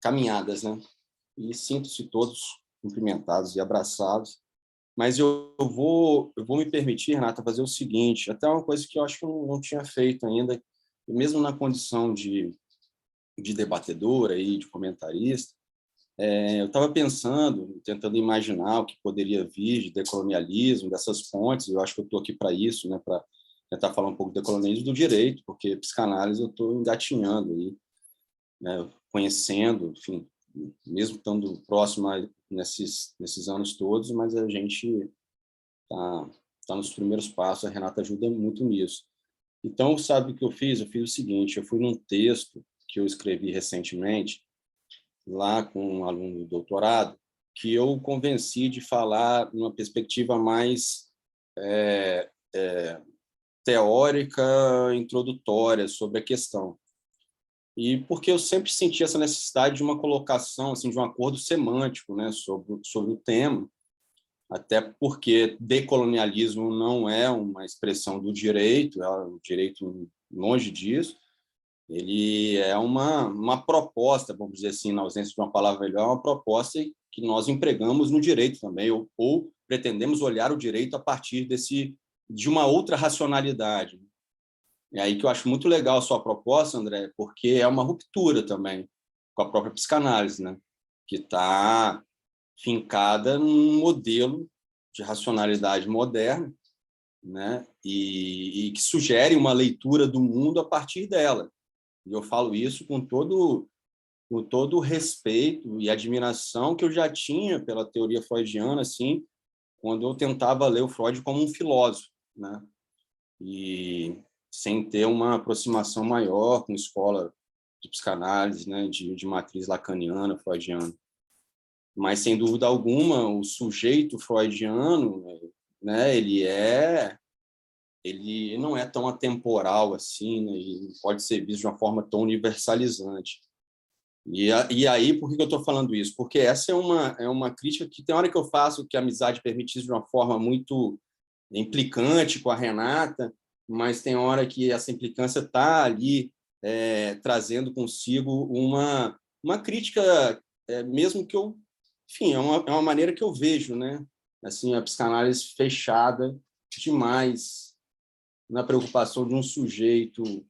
caminhadas, né? E sinto-se todos cumprimentados e abraçados. Mas eu vou me permitir, Renata, fazer o seguinte, até uma coisa que eu acho que eu não tinha feito ainda, mesmo na condição de debatedora e de comentarista, eu estava pensando, tentando imaginar o que poderia vir de decolonialismo, dessas fontes. Eu acho que eu estou aqui para isso, né, para tentar falar um pouco de decolonialismo do direito, porque psicanálise eu estou engatinhando aí, né, conhecendo, enfim, mesmo estando próximo nesses anos todos, mas a gente tá nos primeiros passos. A Renata ajuda muito nisso. Então, sabe o que eu fiz? Eu fiz o seguinte: eu fui num texto que eu escrevi recentemente, lá com um aluno do doutorado, que eu convenci de falar numa perspectiva mais teórica, introdutória sobre a questão. E porque eu sempre senti essa necessidade de uma colocação, assim, de um acordo semântico, né, sobre o tema, até porque decolonialismo não é uma expressão do direito, o direito longe disso. Ele é uma proposta, vamos dizer assim, na ausência de uma palavra melhor, uma proposta que nós empregamos no direito também, ou pretendemos olhar o direito a partir de uma outra racionalidade. É aí que eu acho muito legal a sua proposta, André, porque é uma ruptura também com a própria psicanálise, né? Que está fincada num modelo de racionalidade moderna, né? E que sugere uma leitura do mundo a partir dela. E eu falo isso com todo o respeito e admiração que eu já tinha pela teoria freudiana, assim, quando eu tentava ler o Freud como um filósofo, né? E sem ter uma aproximação maior com a escola de psicanálise, né, de matriz lacaniana, freudiana. Mas, sem dúvida alguma, o sujeito freudiano, né, ele não é tão atemporal assim, né, e pode ser visto de uma forma tão universalizante. E aí, por que eu estou falando isso? Porque essa é uma crítica que tem hora que eu faço que a amizade permite isso de uma forma muito implicante com a Renata, mas tem hora que essa implicância está ali trazendo consigo uma crítica, mesmo que eu... Enfim, é uma maneira que eu vejo, né? Assim, a psicanálise fechada demais na preocupação de um sujeito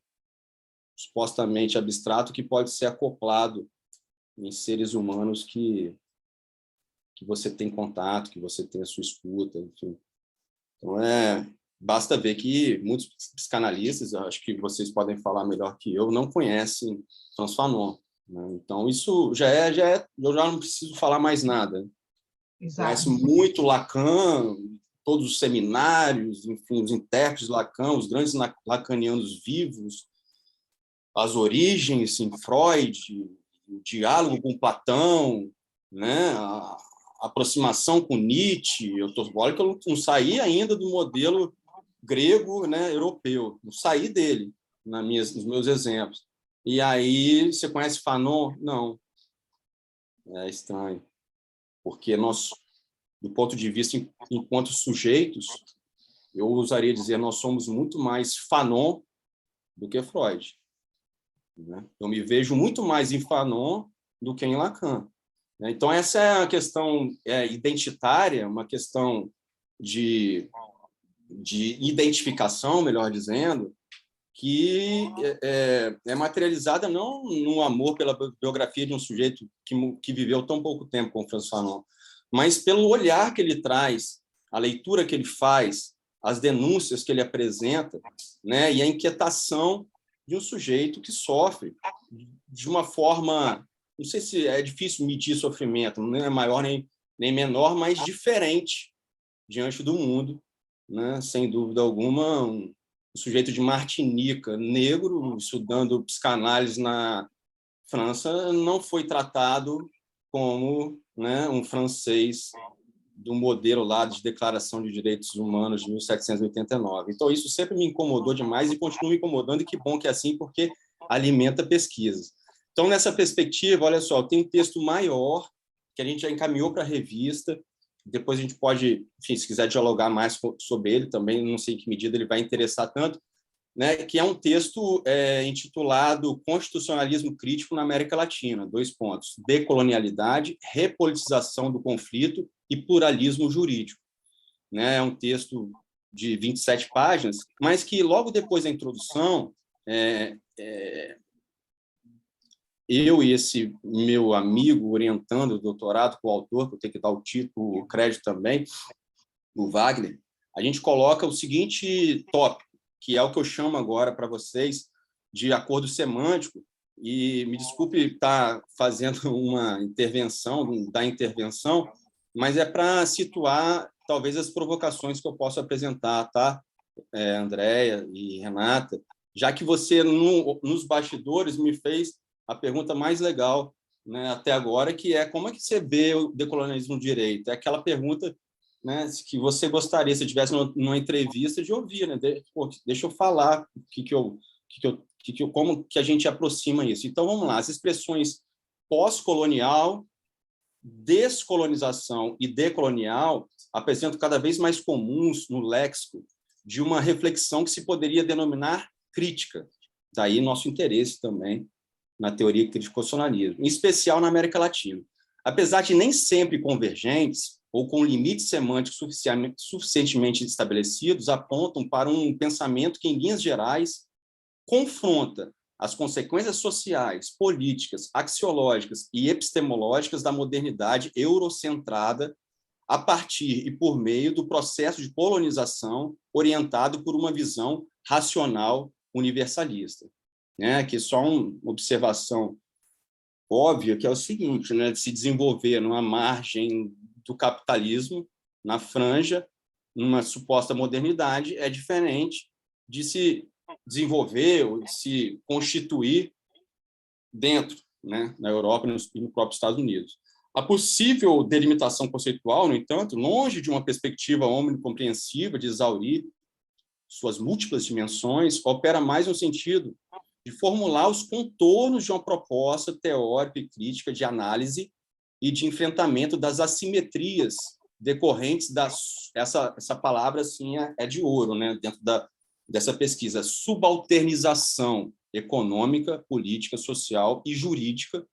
supostamente abstrato que pode ser acoplado em seres humanos que você tem contato, que você tem a sua escuta, enfim. Então, basta ver que muitos psicanalistas, acho que vocês podem falar melhor que eu, não conhecem Frantz Fanon, né? Então, isso eu já não preciso falar mais nada. Exato. Conhece muito Lacan, todos os seminários, enfim, os intérpretes de Lacan, os grandes lacanianos vivos, as origens em Freud, o diálogo com Platão, né? A aproximação com Nietzsche. Olha que eu não saí ainda do modelo grego, né, europeu, não saí dele nos meus exemplos. E aí, você conhece Fanon? Não. É estranho. Porque nós, do ponto de vista enquanto sujeitos, eu ousaria dizer, nós somos muito mais Fanon do que Freud, né? Eu me vejo muito mais em Fanon do que em Lacan, né? Então, essa é a questão identitária, uma questão de identificação, melhor dizendo, que é materializada não no amor pela biografia de um sujeito que viveu tão pouco tempo com Frantz Fanon, mas pelo olhar que ele traz, a leitura que ele faz, as denúncias que ele apresenta, né, e a inquietação de um sujeito que sofre de uma forma, não sei se é difícil medir sofrimento, não é maior nem menor, mas diferente diante do mundo, né? Sem dúvida alguma, um sujeito de Martinica, negro, estudando psicanálise na França, não foi tratado como, né, um francês do modelo lá de Declaração de Direitos Humanos de 1789. Então, isso sempre me incomodou demais e continua me incomodando, e que bom que é assim, porque alimenta pesquisas. Então, nessa perspectiva, olha só, tem um texto maior que a gente já encaminhou para a revista, depois a gente pode, enfim, se quiser dialogar mais sobre ele também, não sei em que medida ele vai interessar tanto, né, que é um texto intitulado Constitucionalismo Crítico na América Latina, 2 pontos, decolonialidade, repolitização do conflito e pluralismo jurídico. Né? É um texto de 27 páginas, mas que logo depois da introdução, eu e esse meu amigo orientando o doutorado, com o autor, que eu tenho que dar o título, o crédito também, o Wagner, a gente coloca o seguinte tópico, que é o que eu chamo agora para vocês de acordo semântico, e me desculpe estar fazendo uma intervenção, mas é para situar talvez as provocações que eu posso apresentar, tá, Andréia e Renata, já que você, nos bastidores, me fez a pergunta mais legal, né, até agora, que é como é que você vê o decolonialismo do direito? É aquela pergunta, né, que você gostaria, se tivesse numa entrevista, de ouvir, né? Deixa eu falar como que a gente aproxima isso. Então, vamos lá, as expressões pós-colonial, descolonização e decolonial apresentam cada vez mais comuns no léxico de uma reflexão que se poderia denominar crítica. Daí nosso interesse também na teoria crítico-constitucionalismo, em especial na América Latina. Apesar de nem sempre convergentes, ou com limites semânticos suficientemente estabelecidos, apontam para um pensamento que, em linhas gerais, confronta as consequências sociais, políticas, axiológicas e epistemológicas da modernidade eurocentrada a partir e por meio do processo de colonização orientado por uma visão racional universalista. Aqui só uma observação óbvia, que é o seguinte, né, de se desenvolver numa margem do capitalismo, na franja, numa suposta modernidade, é diferente de se desenvolver ou de se constituir dentro, né, na Europa e no próprio Estados Unidos. A possível delimitação conceitual, no entanto, longe de uma perspectiva omnicompreensiva de exaurir suas múltiplas dimensões, opera mais no sentido de formular os contornos de uma proposta teórica e crítica de análise e de enfrentamento das assimetrias decorrentes essa palavra assim é de ouro, né, dentro dessa pesquisa, subalternização econômica, política, social e jurídica,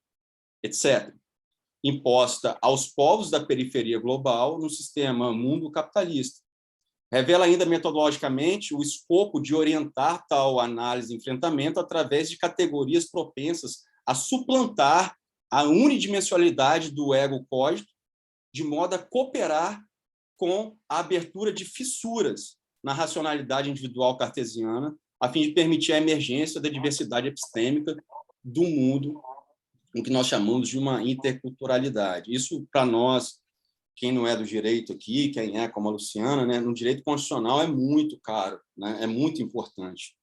etc., imposta aos povos da periferia global no sistema mundo capitalista. Revela ainda metodologicamente o escopo de orientar tal análise e enfrentamento através de categorias propensas a suplantar a unidimensionalidade do ego código, de modo a cooperar com a abertura de fissuras na racionalidade individual cartesiana, a fim de permitir a emergência da diversidade epistêmica do mundo, o que nós chamamos de uma interculturalidade. Isso, para nós, quem não é do direito aqui, quem é como a Luciana, né, no direito constitucional é muito caro, né, é muito importante,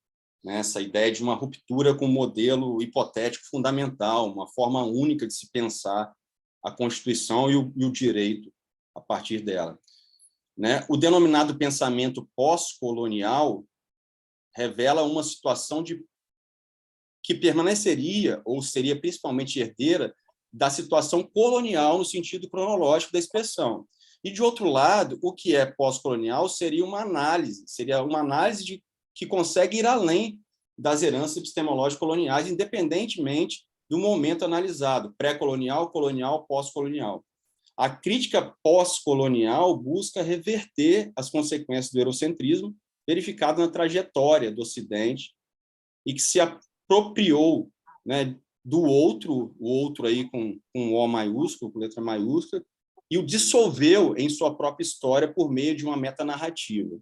né, essa ideia de uma ruptura com o modelo hipotético fundamental, uma forma única de se pensar a Constituição e o direito a partir dela. Né? O denominado pensamento pós-colonial revela uma situação que permaneceria ou seria principalmente herdeira da situação colonial no sentido cronológico da expressão. E, de outro lado, o que é pós-colonial seria uma análise que consegue ir além das heranças epistemológicas coloniais, independentemente do momento analisado, pré-colonial, colonial, pós-colonial. A crítica pós-colonial busca reverter as consequências do eurocentrismo verificado na trajetória do Ocidente e que se apropriou, né, do outro, o outro aí com O maiúsculo, com letra maiúscula, e o dissolveu em sua própria história por meio de uma metanarrativa.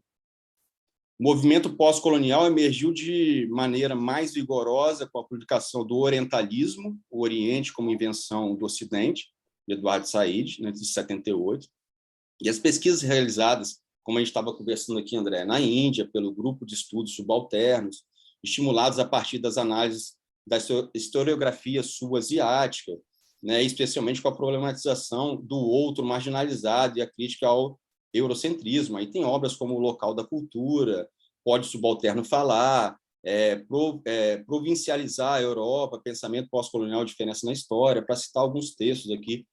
O movimento pós-colonial emergiu de maneira mais vigorosa com a publicação do Orientalismo, o Oriente como Invenção do Ocidente, de Eduardo Said, né, de 78, e as pesquisas realizadas, como a gente estava conversando aqui, André, na Índia, pelo grupo de estudos subalternos, estimulados a partir das análises da historiografia sul-asiática, né, especialmente com a problematização do outro marginalizado e a crítica ao eurocentrismo. Aí tem obras como O Local da Cultura, Pode Subalterno Falar, Provincializar a Europa, Pensamento Pós-Colonial, Diferença na História, para citar alguns textos aqui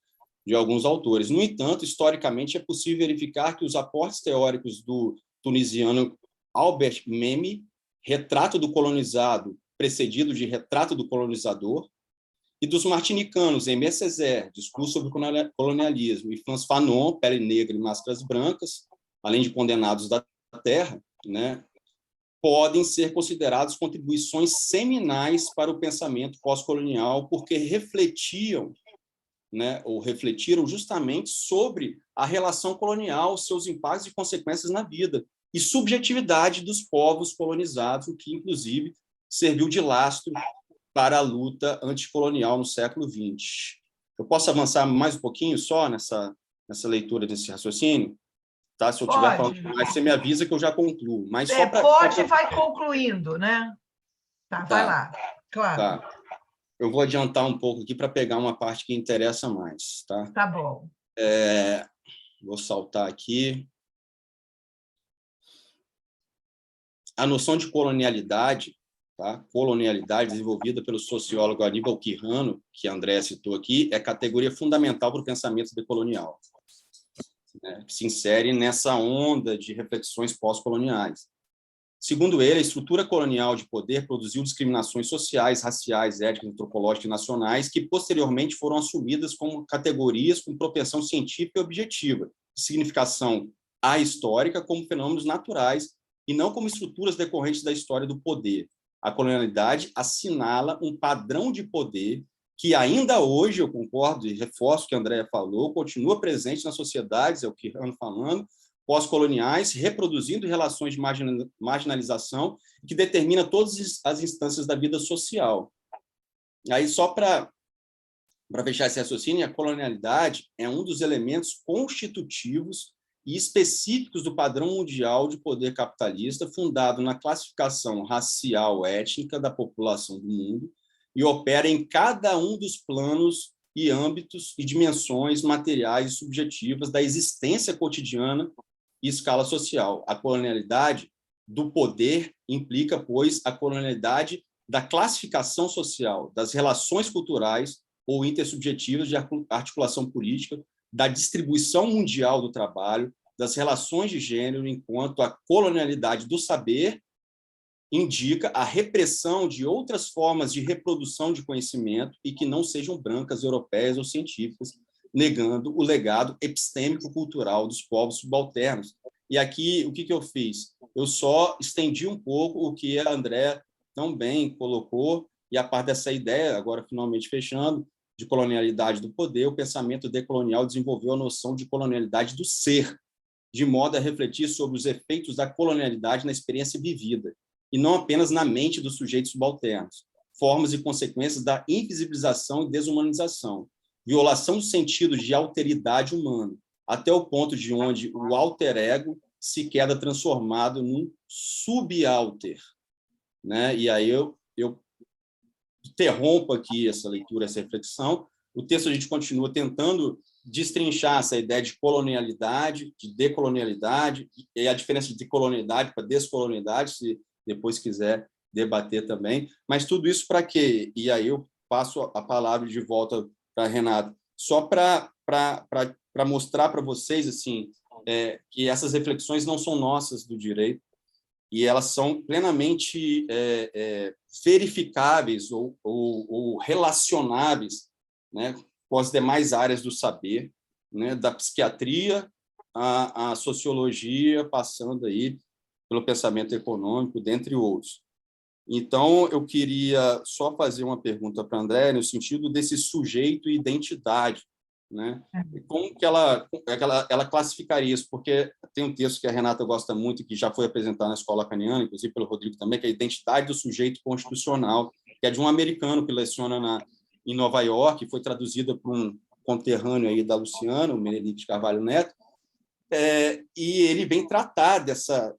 de alguns autores. No entanto, historicamente, é possível verificar que os aportes teóricos do tunisiano Albert Memmi, Retrato do Colonizado, precedido de Retrato do Colonizador, e dos martinicanos Aimé Césaire, Discurso sobre o Colonialismo, e Frantz Fanon, Pele Negra e Máscaras Brancas, além de Condenados da Terra, né, podem ser considerados contribuições seminais para o pensamento pós-colonial, porque refletiam, né, ou refletiram justamente sobre a relação colonial, seus impactos e consequências na vida, e subjetividade dos povos colonizados, o que, inclusive, serviu de lastro para a luta anticolonial no século XX. Eu posso avançar mais um pouquinho só nessa leitura desse raciocínio? Tá? Se eu estiver falando mais, você me avisa que eu já concluo. Mas só pode e vai concluindo, né? Tá, vai lá. Claro. Tá. Eu vou adiantar um pouco aqui para pegar uma parte que interessa mais. Tá bom. Vou saltar aqui. A noção de colonialidade, tá? Colonialidade desenvolvida pelo sociólogo Aníbal Quijano, que a Andréa citou aqui, é categoria fundamental para o pensamento decolonial, né? Que se insere nessa onda de reflexões pós-coloniais. Segundo ele, a estrutura colonial de poder produziu discriminações sociais, raciais, étnicas, antropológicas e nacionais que, posteriormente, foram assumidas como categorias com propensão científica e objetiva, de significação ahistórica como fenômenos naturais e não como estruturas decorrentes da história do poder. A colonialidade assinala um padrão de poder que ainda hoje, eu concordo e reforço o que a Andréa falou, continua presente nas sociedades, é o que estamos falando, pós-coloniais, reproduzindo relações de marginalização que determina todas as instâncias da vida social. Aí, só para fechar esse raciocínio, a colonialidade é um dos elementos constitutivos e específicos do padrão mundial de poder capitalista, fundado na classificação racial étnica da população do mundo e opera em cada um dos planos e âmbitos e dimensões materiais e subjetivas da existência cotidiana e escala social. A colonialidade do poder implica, pois, a colonialidade da classificação social, das relações culturais ou intersubjetivas de articulação política, da distribuição mundial do trabalho, das relações de gênero, enquanto a colonialidade do saber indica a repressão de outras formas de reprodução de conhecimento e que não sejam brancas, europeias ou científicas, negando o legado epistêmico-cultural dos povos subalternos. E aqui, o que eu fiz? Eu só estendi um pouco o que a Andréa tão bem colocou, e a parte dessa ideia, agora finalmente fechando, de colonialidade do poder, o pensamento decolonial desenvolveu a noção de colonialidade do ser, de modo a refletir sobre os efeitos da colonialidade na experiência vivida, e não apenas na mente dos sujeitos subalternos, formas e consequências da invisibilização e desumanização, violação do sentido de alteridade humana, até o ponto de onde o alter ego se queda transformado num subalter, né? E aí eu interrompo aqui essa leitura, essa reflexão. O texto a gente continua tentando destrinchar essa ideia de colonialidade, de decolonialidade, e a diferença de colonialidade para descolonialidade, se depois quiser debater também. Mas tudo isso para quê? E aí eu passo a palavra de volta para a Renata, só para mostrar para vocês assim, que essas reflexões não são nossas do direito, e elas são plenamente verificáveis ou relacionáveis, né, com as demais áreas do saber, né, da psiquiatria à sociologia, passando aí pelo pensamento econômico, dentre outros. Então, eu queria só fazer uma pergunta para a Andréa, no sentido desse sujeito e identidade, né? Como que ela classificaria isso? Porque tem um texto que a Renata gosta muito, que já foi apresentado na Escola Lacaniana, inclusive pelo Rodrigo também, que é a Identidade do Sujeito Constitucional, que é de um americano que leciona em Nova York, foi traduzida por um conterrâneo aí da Luciana, o Menelik de Carvalho Neto, e ele vem tratar dessa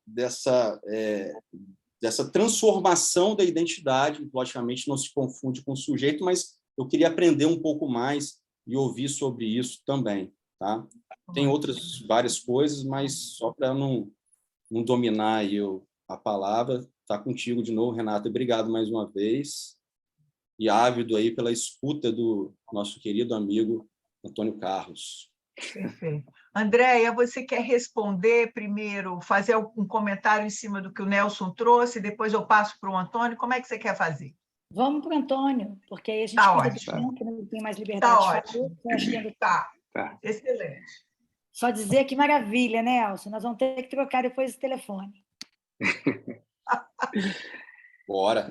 transformação da identidade. Logicamente, não se confunde com o sujeito, mas eu queria aprender um pouco mais e ouvir sobre isso também, tá? Tem outras várias coisas, mas só para não dominar aí a palavra, tá contigo de novo, Renata. Obrigado mais uma vez e ávido aí pela escuta do nosso querido amigo Antônio Carlos. Perfeito. Andréia, você quer responder primeiro, fazer um comentário em cima do que o Nelson trouxe, depois eu passo para o Antônio? Como é que você quer fazer? Vamos para o Antônio, porque aí a gente Tá cuida do ótimo. tempo, não tem mais Tá liberdade de falar. ótimo. Eu acho que Tá. Tá. Excelente. Só dizer que maravilha, né, Elcio? Nós vamos ter que trocar depois o telefone. Bora.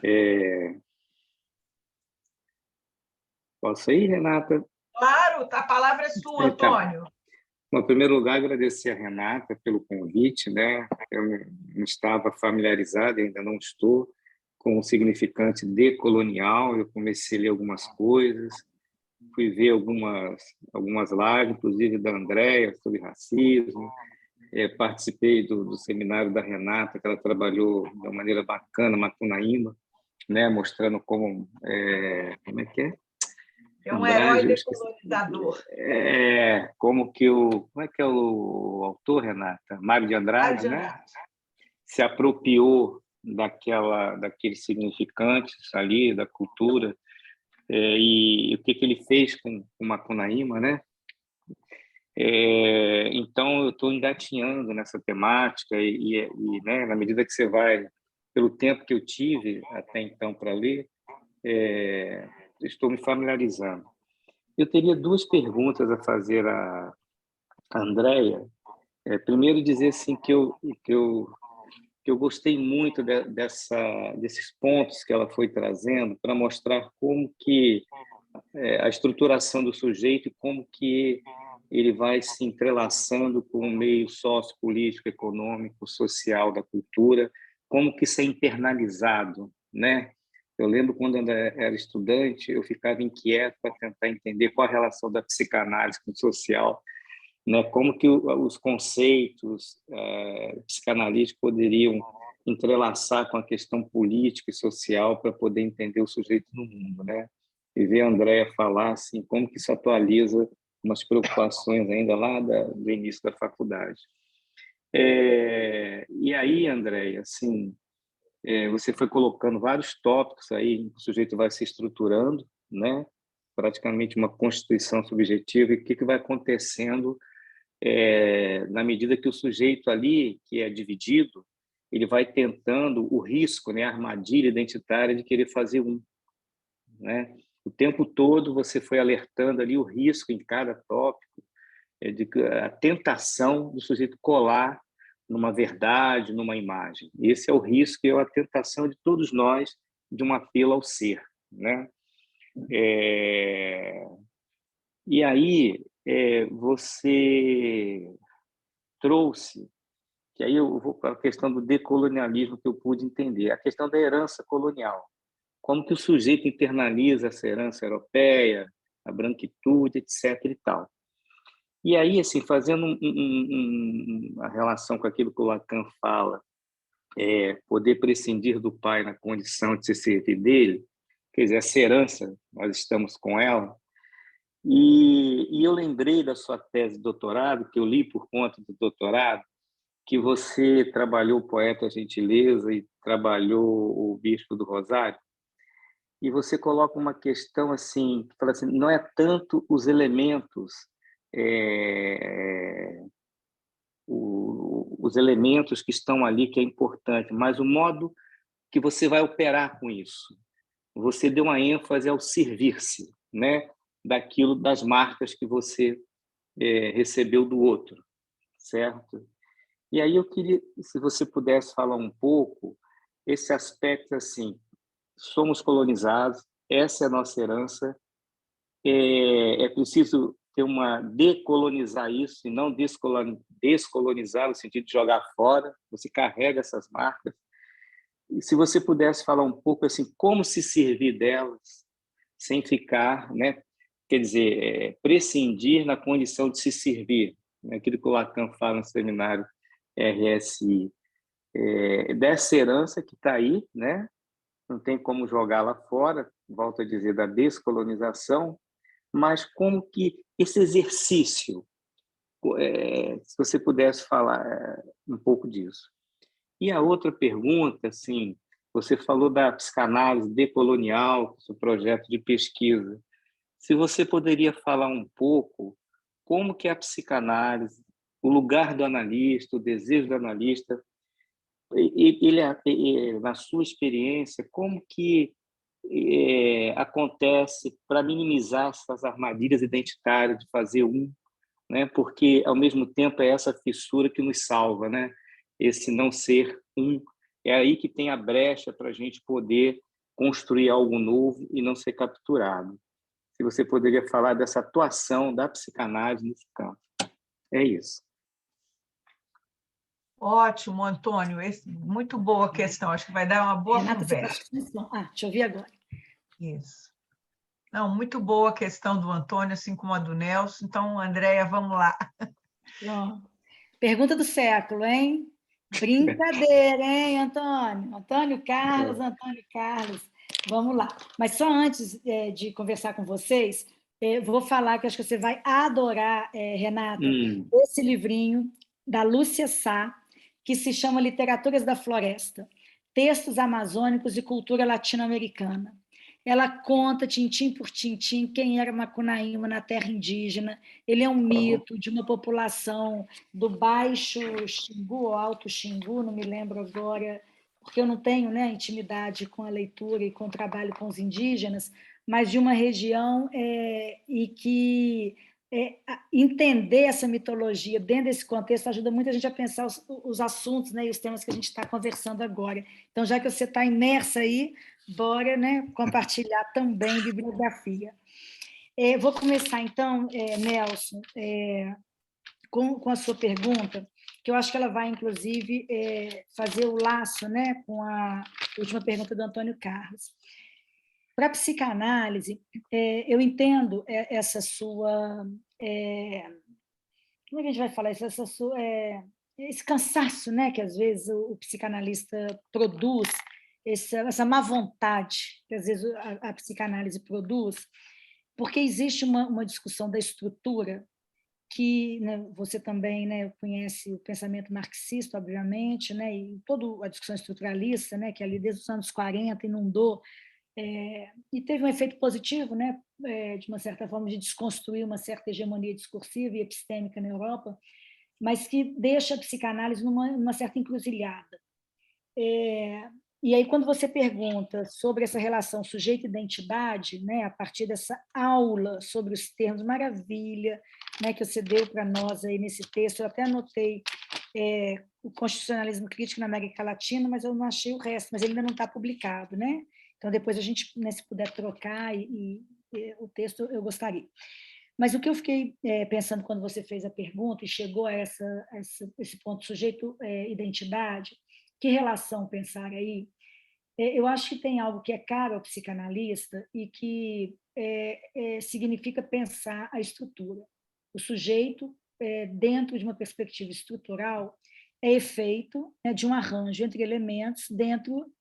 Posso ir, Renata? Claro, a palavra é sua, Então, Antônio. bom, em primeiro lugar, agradecer a Renata pelo convite, né? Eu não estava familiarizado, ainda não estou, com o significante decolonial. Eu comecei a ler algumas coisas, fui ver algumas lives, inclusive da Andréia, sobre racismo. Participei do seminário da Renata, que ela trabalhou de uma maneira bacana, Macunaíma, né? Mostrando como é que é? É um herói Andrade, eu esqueci. decolonizador. Como é que é o autor, Renata? Mário de Andrade, né? Se apropriou daqueles significantes ali, da cultura, e o que ele fez com Macunaíma, né? Então, eu estou engatinhando nessa temática né, na medida que você vai, pelo tempo que eu tive até então para ler, estou me familiarizando. Eu teria duas perguntas a fazer à Andréia. Primeiro, dizer assim, que eu gostei muito desses pontos que ela foi trazendo para mostrar como que a estruturação do sujeito e como que ele vai se entrelaçando com o meio sociopolítico, econômico, social da cultura, como que isso é internalizado, né? Eu lembro quando eu era estudante, eu ficava inquieto para tentar entender qual a relação da psicanálise com o social, né? Como que os conceitos psicanalíticos poderiam entrelaçar com a questão política e social para poder entender o sujeito no mundo, né? E ver a Andréia falar assim, como que isso atualiza umas preocupações ainda lá do início da faculdade. E aí, Andréia, assim, você foi colocando vários tópicos aí, o sujeito vai se estruturando, né? Praticamente uma constituição subjetiva, e o que vai acontecendo na medida que o sujeito ali, que é dividido, ele vai tentando o risco, né, a armadilha identitária de querer fazer né? O tempo todo você foi alertando ali o risco em cada tópico, a tentação do sujeito colar numa verdade, numa imagem. Esse é o risco e é a tentação de todos nós de um apelo ao ser, né? E aí você trouxe, que aí eu vou para a questão do decolonialismo que eu pude entender, a questão da herança colonial. Como que o sujeito internaliza essa herança europeia, a branquitude, etc. e tal. E aí, assim, fazendo a relação com aquilo que o Lacan fala, poder prescindir do pai na condição de se servir dele, quer dizer, essa herança, nós estamos com ela. E eu lembrei da sua tese de doutorado, que eu li por conta do doutorado, que você trabalhou o poeta Gentileza e trabalhou o Bispo do Rosário, e você coloca uma questão assim, que fala assim, não é tanto os elementos, os elementos que estão ali que é importante, mas o modo que você vai operar com isso. Você deu uma ênfase ao servir-se, né, daquilo, das marcas que você recebeu do outro, certo? E aí eu queria, se você pudesse falar um pouco esse aspecto assim, somos colonizados, essa é a nossa herança, é preciso ter decolonizar isso e não descolonizar no sentido de jogar fora, você carrega essas marcas. E se você pudesse falar um pouco assim, como se servir delas sem ficar, né? Quer dizer, prescindir na condição de se servir, né? Aquilo que o Lacan fala no seminário RSI, dessa herança que está aí, né? Não tem como jogá-la fora, volto a dizer, da descolonização, mas como que esse exercício, se você pudesse falar um pouco disso. E a outra pergunta, assim, você falou da psicanálise decolonial, seu projeto de pesquisa. Se você poderia falar um pouco como que a psicanálise, o lugar do analista, o desejo do analista, na sua experiência, como que acontece para minimizar essas armadilhas identitárias de fazer né? Porque ao mesmo tempo é essa fissura que nos salva, né? Esse não ser é aí que tem a brecha para a gente poder construir algo novo e não ser capturado. Se você poderia falar dessa atuação da psicanálise nesse campo. É isso. Ótimo, Antônio. Muito boa questão. Acho que vai dar uma boa Renata, conversa. deixa eu ouvir agora. Isso. Não, muito boa a questão do Antônio, assim como a do Nelson. Então, Andréia, vamos lá. Pronto. Pergunta do século, hein? Brincadeira, hein, Antônio? Antônio Carlos. Vamos lá. Mas só antes de conversar com vocês, vou falar que acho que você vai adorar, Renata, esse livrinho da Lúcia Sá, que se chama Literaturas da Floresta, Textos Amazônicos e Cultura Latino-Americana. Ela conta, tintim por tintim, quem era Macunaíma na terra indígena. Ele é um mito de uma população do Baixo Xingu ou Alto Xingu, não me lembro agora, porque eu não tenho, né, intimidade com a leitura e com o trabalho com os indígenas, mas de uma região e que entender essa mitologia dentro desse contexto ajuda muito a gente a pensar os assuntos, né, e os temas que a gente está conversando agora. Então, já que você está imersa aí, bora, né, compartilhar também bibliografia. Vou começar, então, Nelson, com a sua pergunta, que eu acho que ela vai, inclusive, fazer o laço, né, com a última pergunta do Antônio Carlos. Para a psicanálise, eu entendo essa sua... como é que a gente vai falar isso? Esse cansaço, né, que às vezes o psicanalista produz, essa má vontade que às vezes a psicanálise produz, porque existe uma discussão da estrutura que, né, você também, né, conhece o pensamento marxista, obviamente, né, e toda a discussão estruturalista, né, que ali desde os anos 40 inundou, e teve um efeito positivo, né, de uma certa forma, de desconstruir uma certa hegemonia discursiva e epistêmica na Europa, mas que deixa a psicanálise numa certa encruzilhada. E aí, quando você pergunta sobre essa relação sujeito-identidade, né, a partir dessa aula sobre os termos, maravilha, né, que você deu para nós aí nesse texto, eu até anotei o constitucionalismo crítico na América Latina, mas eu não achei o resto, mas ele ainda não está publicado, né? Então, depois a gente, né, se puder trocar e o texto, eu gostaria. Mas o que eu fiquei pensando quando você fez a pergunta e chegou a esse ponto sujeito-identidade, que relação pensar aí? Eu acho que tem algo que é caro ao psicanalista e que significa pensar a estrutura. O sujeito, dentro de uma perspectiva estrutural, é efeito, né, de um arranjo entre elementos dentro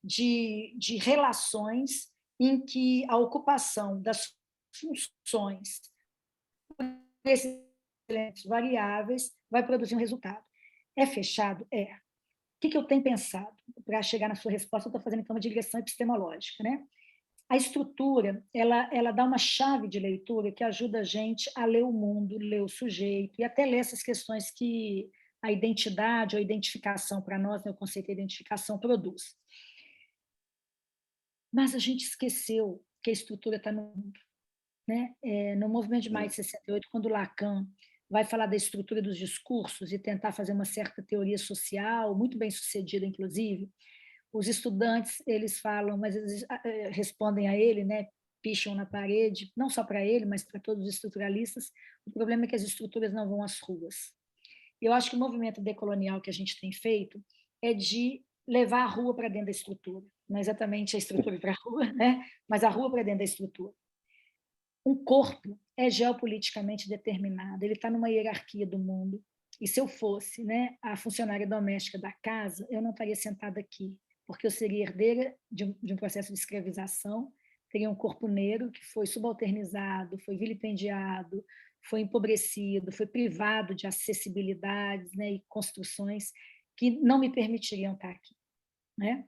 de relações em que a ocupação das funções desses elementos variáveis vai produzir um resultado. É fechado? É. O que eu tenho pensado? Para chegar na sua resposta, eu estou fazendo então uma digressão epistemológica, né? A estrutura, ela dá uma chave de leitura que ajuda a gente a ler o mundo, ler o sujeito, e até ler essas questões que a identidade ou a identificação, para nós, né, o conceito de identificação produz. Mas a gente esqueceu que a estrutura está no mundo. Né? No movimento de maio de 68, quando Lacan vai falar da estrutura dos discursos e tentar fazer uma certa teoria social, muito bem sucedida, inclusive, os estudantes, eles falam, mas eles respondem a ele, né, picham na parede, não só para ele, mas para todos os estruturalistas, o problema é que as estruturas não vão às ruas. Eu acho que o movimento decolonial que a gente tem feito é de levar a rua para dentro da estrutura, não exatamente a estrutura para a rua, né, mas a rua para dentro da estrutura. Um corpo é geopoliticamente determinado, ele está numa hierarquia do mundo, e se eu fosse, né, a funcionária doméstica da casa, eu não estaria sentada aqui, porque eu seria herdeira de um processo de escravização, teria um corpo negro que foi subalternizado, foi vilipendiado, foi empobrecido, foi privado de acessibilidades, né, e construções que não me permitiriam estar aqui, né?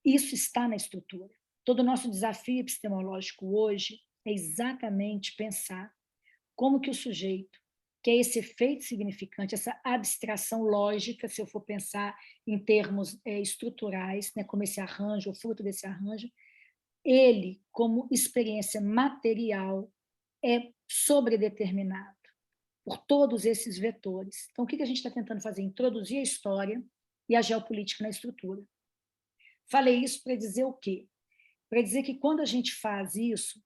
Isso está na estrutura. Todo o nosso desafio epistemológico hoje é exatamente pensar como que o sujeito, que é esse efeito significante, essa abstração lógica, se eu for pensar em termos estruturais, né, como esse arranjo, o fruto desse arranjo, ele, como experiência material, é sobredeterminado por todos esses vetores. Então, o que a gente está tentando fazer? Introduzir a história e a geopolítica na estrutura. Falei isso para dizer o quê? Para dizer que quando a gente faz isso,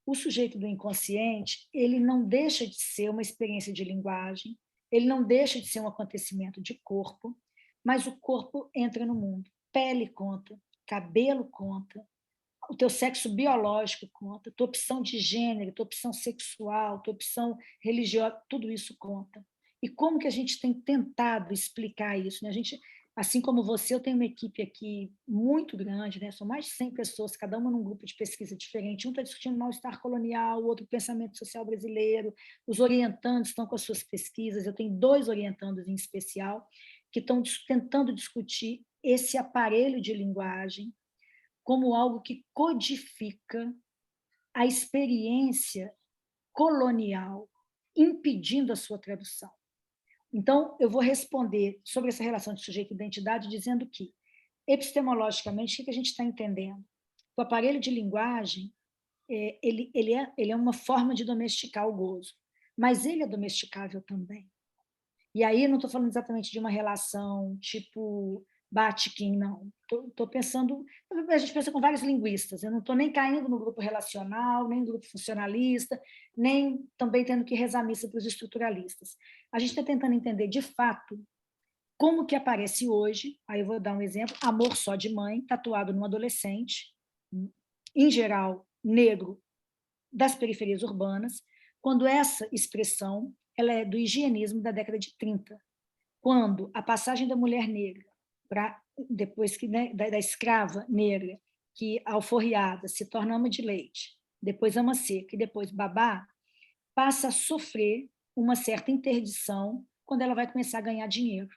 o sujeito do inconsciente, ele não deixa de ser uma experiência de linguagem, ele não deixa de ser um acontecimento de corpo, mas o corpo entra no mundo. Pele conta, cabelo conta, o teu sexo biológico conta, tua opção de gênero, tua opção sexual, tua opção religiosa, tudo isso conta. E como que a gente tem tentado explicar isso? Né? A gente, assim como você, eu tenho uma equipe aqui muito grande, né? São mais de 100 pessoas, cada uma num grupo de pesquisa diferente. Um está discutindo mal-estar colonial, o outro pensamento social brasileiro, os orientandos estão com as suas pesquisas, eu tenho 2 orientandos em especial que estão tentando discutir esse aparelho de linguagem como algo que codifica a experiência colonial, impedindo a sua tradução. Então, eu vou responder sobre essa relação de sujeito e identidade dizendo que, epistemologicamente, o que a gente está entendendo? O aparelho de linguagem ele é uma forma de domesticar o gozo, mas ele é domesticável também. E aí, não estou falando exatamente de uma relação tipo Batikin, não. Estou pensando... A gente pensa com vários linguistas, eu não estou nem caindo no grupo relacional, nem no grupo funcionalista, nem também tendo que rezar missa para os estruturalistas. A gente está tentando entender, de fato, como que aparece hoje, aí eu vou dar um exemplo, amor só de mãe, tatuado num adolescente, em geral, negro, das periferias urbanas, quando essa expressão ela é do higienismo da década de 30, quando a passagem da mulher negra para depois que, né, da escrava negra, que alforriada se torna ama de leite, depois ama seca e depois babá, passa a sofrer uma certa interdição quando ela vai começar a ganhar dinheiro,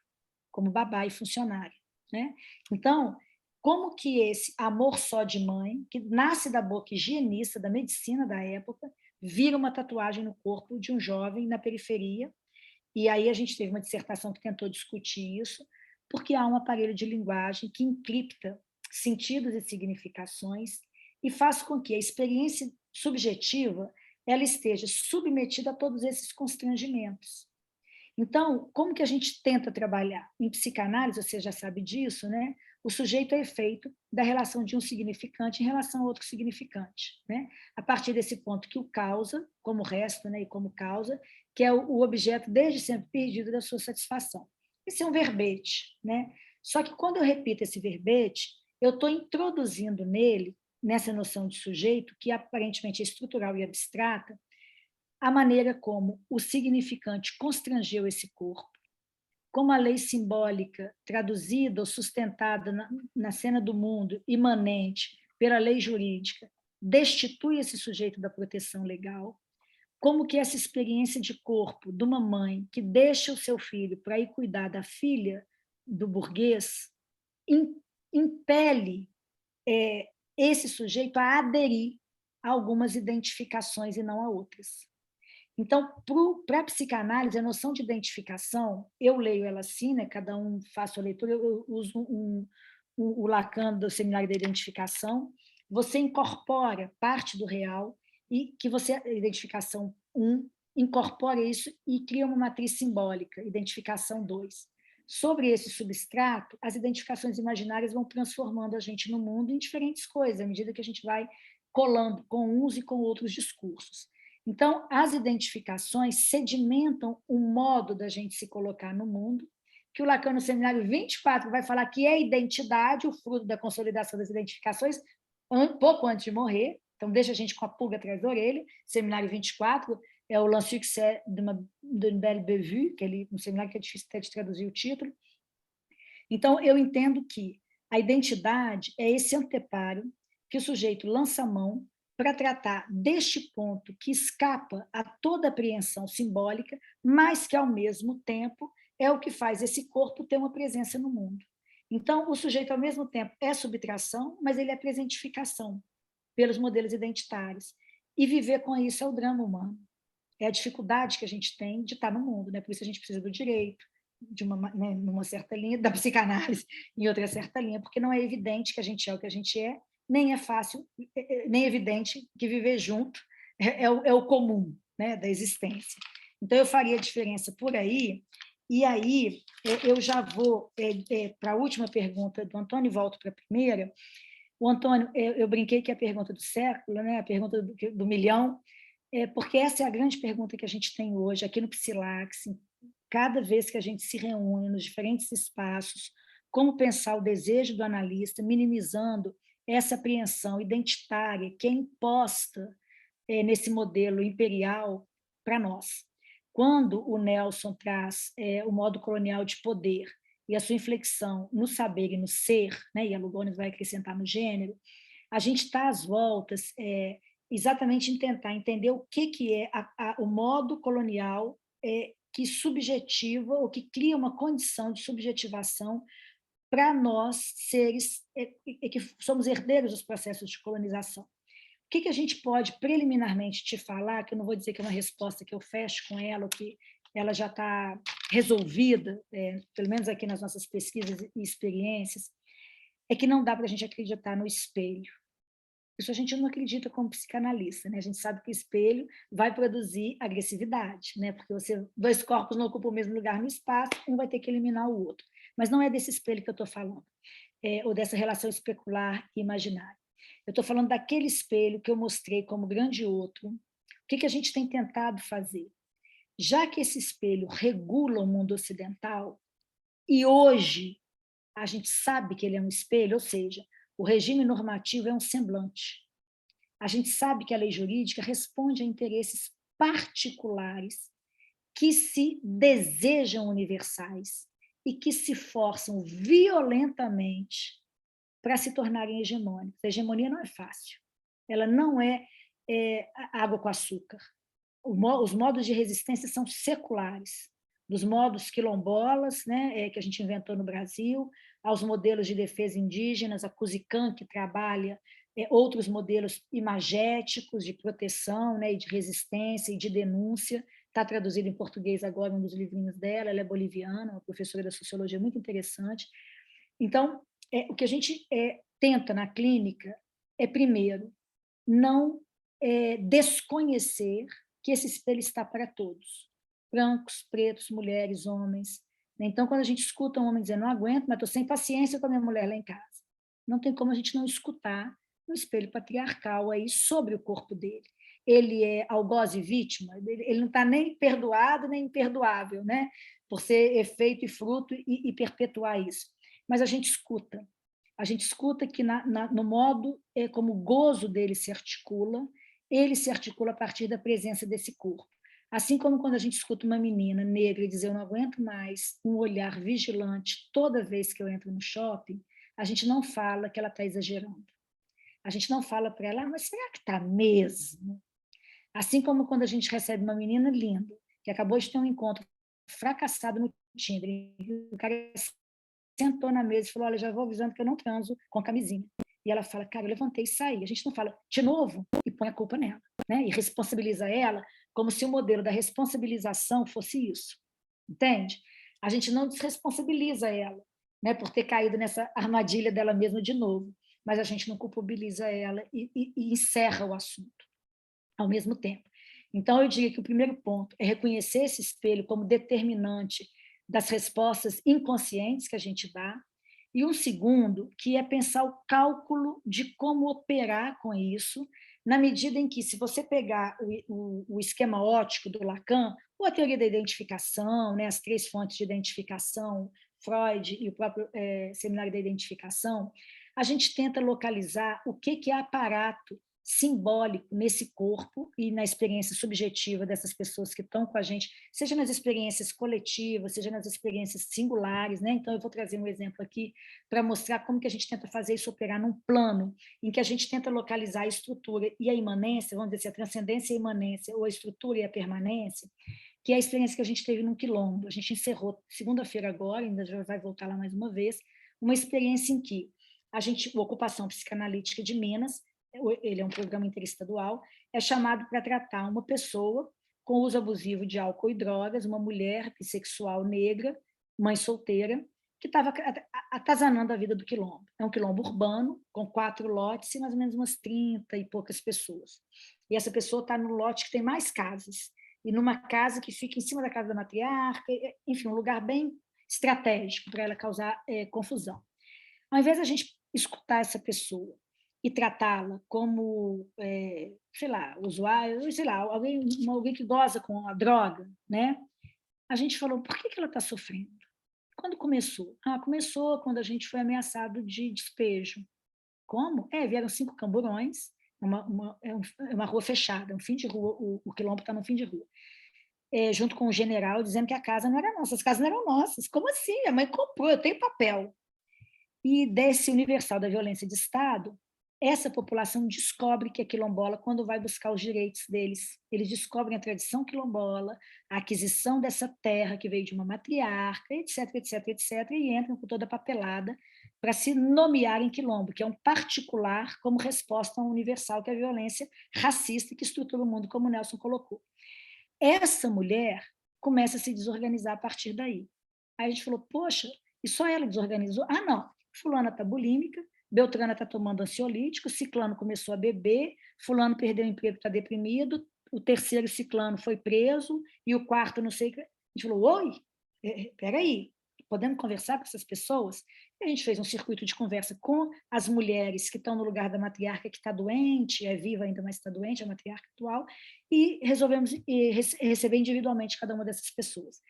como babá e funcionária, né? Então, como que esse amor só de mãe, que nasce da boca higienista, da medicina da época, vira uma tatuagem no corpo de um jovem na periferia? E aí a gente teve uma dissertação que tentou discutir isso, porque há um aparelho de linguagem que encripta sentidos e significações e faz com que a experiência subjetiva ela esteja submetida a todos esses constrangimentos. Então, como que a gente tenta trabalhar? Em psicanálise, você já sabe disso, né? O sujeito é efeito da relação de um significante em relação a outro significante, né? A partir desse ponto que o causa, como resto, né, e como causa, que é o objeto desde sempre perdido da sua satisfação. Esse é um verbete, né? Só que quando eu repito esse verbete, eu estou introduzindo nele, nessa noção de sujeito, que aparentemente é estrutural e abstrata, a maneira como o significante constrangeu esse corpo, como a lei simbólica, traduzida ou sustentada na cena do mundo, imanente pela lei jurídica, destitui esse sujeito da proteção legal, como que essa experiência de corpo de uma mãe que deixa o seu filho para ir cuidar da filha do burguês impele esse sujeito a aderir a algumas identificações e não a outras. Então, para a psicanálise, a noção de identificação, eu leio ela assim, né? Cada um faz a leitura, eu uso o Lacan do Seminário da Identificação, você incorpora parte do real e que você, a identificação 1, incorpora isso e cria uma matriz simbólica, identificação 2. Sobre esse substrato, as identificações imaginárias vão transformando a gente no mundo em diferentes coisas, à medida que a gente vai colando com uns e com outros discursos. Então, as identificações sedimentam o modo da gente se colocar no mundo, que o Lacan, no Seminário 24, vai falar que é identidade, o fruto da consolidação das identificações, pouco antes de morrer, então deixa a gente com a pulga atrás da orelha. Seminário 24 é o L'Insuccès d'une belle bévue, que um seminário que é difícil até de traduzir o título. Então, eu entendo que a identidade é esse anteparo que o sujeito lança a mão para tratar deste ponto que escapa a toda apreensão simbólica, mas que, ao mesmo tempo, é o que faz esse corpo ter uma presença no mundo. Então, o sujeito, ao mesmo tempo, é subtração, mas ele é presentificação pelos modelos identitários. E viver com isso é o drama humano. É a dificuldade que a gente tem de estar no mundo, né? Por isso a gente precisa do direito, de numa certa linha, da psicanálise em outra certa linha, porque não é evidente que a gente é o que a gente é, nem é fácil, nem é evidente que viver junto é o comum, né, da existência. Então, eu faria a diferença por aí, e aí eu já vou para a última pergunta do Antônio e volto para a primeira. O Antônio, eu brinquei que é a pergunta do século, né, a pergunta do milhão, porque essa é a grande pergunta que a gente tem hoje aqui no Psilax, cada vez que a gente se reúne nos diferentes espaços, como pensar o desejo do analista, minimizando essa apreensão identitária que é imposta nesse modelo imperial para nós. Quando o Nelson traz o modo colonial de poder e a sua inflexão no saber e no ser, né, e a Lugones vai acrescentar no gênero, a gente está às voltas exatamente em tentar entender o que é o modo colonial que subjetiva ou que cria uma condição de subjetivação para nós, seres que somos herdeiros dos processos de colonização. O que a gente pode preliminarmente te falar, que eu não vou dizer que é uma resposta que eu fecho com ela, ou que ela já está resolvida, pelo menos aqui nas nossas pesquisas e experiências, é que não dá para a gente acreditar no espelho. Isso a gente não acredita como psicanalista, né? A gente sabe que o espelho vai produzir agressividade, né? Porque dois corpos não ocupam o mesmo lugar no espaço, um vai ter que eliminar o outro. Mas não é desse espelho que eu estou falando, ou dessa relação especular e imaginária. Eu estou falando daquele espelho que eu mostrei como grande outro. O que a gente tem tentado fazer? Já que esse espelho regula o mundo ocidental, e hoje a gente sabe que ele é um espelho, ou seja, o regime normativo é um semblante. A gente sabe que a lei jurídica responde a interesses particulares que se desejam universais e que se forçam violentamente para se tornarem hegemônicos. A hegemonia não é fácil. Ela não é água com açúcar. Os modos de resistência são seculares, dos modos quilombolas, né, que a gente inventou no Brasil, aos modelos de defesa indígenas, a Cusican, que trabalha outros modelos imagéticos de proteção, né, e de resistência e de denúncia. Está traduzido em português agora um dos livrinhos dela, ela é boliviana, uma professora da sociologia muito interessante. Então, o que a gente tenta na clínica é, primeiro, não desconhecer que esse espelho está para todos, brancos, pretos, mulheres, homens. Então, quando a gente escuta um homem dizendo, não aguento, mas estou sem paciência com a minha mulher lá em casa, não tem como a gente não escutar um espelho patriarcal aí sobre o corpo dele. Ele é algoz e vítima, ele não está nem perdoado nem imperdoável, né? Por ser efeito e fruto e perpetuar isso. Mas a gente escuta que no modo como o gozo dele se articula, ele se articula a partir da presença desse corpo. Assim como quando a gente escuta uma menina negra dizer eu não aguento mais um olhar vigilante toda vez que eu entro no shopping, a gente não fala que ela está exagerando. A gente não fala para ela, mas será que está mesmo? Assim como quando a gente recebe uma menina linda, que acabou de ter um encontro fracassado no Tinder, o cara sentou na mesa e falou, olha, já vou avisando que eu não transo com camisinha. E ela fala, cara, eu levantei e saí. A gente não fala, de novo, e põe a culpa nela, né? E responsabiliza ela como se o modelo da responsabilização fosse isso, entende? A gente não desresponsabiliza ela, né, por ter caído nessa armadilha dela mesma de novo, mas a gente não culpabiliza ela e encerra o assunto ao mesmo tempo. Então, eu diria que o primeiro ponto é reconhecer esse espelho como determinante das respostas inconscientes que a gente dá, e um segundo, que é pensar o cálculo de como operar com isso, na medida em que, se você pegar o esquema óptico do Lacan, ou a teoria da identificação, né, as 3 fontes de identificação, Freud e o próprio seminário da identificação, a gente tenta localizar o que é aparato simbólico nesse corpo e na experiência subjetiva dessas pessoas que estão com a gente, seja nas experiências coletivas, seja nas experiências singulares, né? Então, eu vou trazer um exemplo aqui para mostrar como que a gente tenta fazer isso operar num plano em que a gente tenta localizar a estrutura e a imanência, vamos dizer assim, a transcendência e a imanência, ou a estrutura e a permanência, que é a experiência que a gente teve num quilombo. A gente encerrou segunda-feira agora, ainda já vai voltar lá mais uma vez, uma experiência em que a ocupação psicanalítica de Minas, ele é um programa interestadual, é chamado para tratar uma pessoa com uso abusivo de álcool e drogas, uma mulher bissexual negra, mãe solteira, que estava atazanando a vida do quilombo. É um quilombo urbano, com 4 lotes e mais ou menos umas 30 e poucas pessoas. E essa pessoa está no lote que tem mais casas, e numa casa que fica em cima da casa da matriarca, enfim, um lugar bem estratégico para ela causar confusão. Ao invés da gente escutar essa pessoa e tratá-la como, sei lá, usuário, sei lá, alguém que goza com a droga, né? A gente falou, por que ela está sofrendo? Quando começou? Começou quando a gente foi ameaçado de despejo. Como? Vieram 5 camburões, é uma rua fechada, um fim de rua, o quilombo está no fim de rua, junto com o general, dizendo que a casa não era nossa, as casas não eram nossas. Como assim? A mãe comprou, eu tenho papel. E desse universal da violência de Estado, essa população descobre que é quilombola quando vai buscar os direitos deles. Eles descobrem a tradição quilombola, a aquisição dessa terra que veio de uma matriarca, etc, etc, etc, e entram com toda a papelada para se nomearem quilombo, que é um particular como resposta ao universal, que é a violência racista que estrutura o mundo, como o Nelson colocou. Essa mulher começa a se desorganizar a partir daí. Aí a gente falou, poxa, e só ela desorganizou? Não, fulana está bulímica, Beltrana está tomando ansiolítico, ciclano começou a beber, fulano perdeu o emprego, está deprimido, o terceiro ciclano foi preso, e o quarto não sei o que. A gente falou, oi, peraí, podemos conversar com essas pessoas? E a gente fez um circuito de conversa com as mulheres que estão no lugar da matriarca que está doente, é viva ainda, mas está doente, a matriarca atual, e resolvemos receber individualmente cada uma dessas pessoas.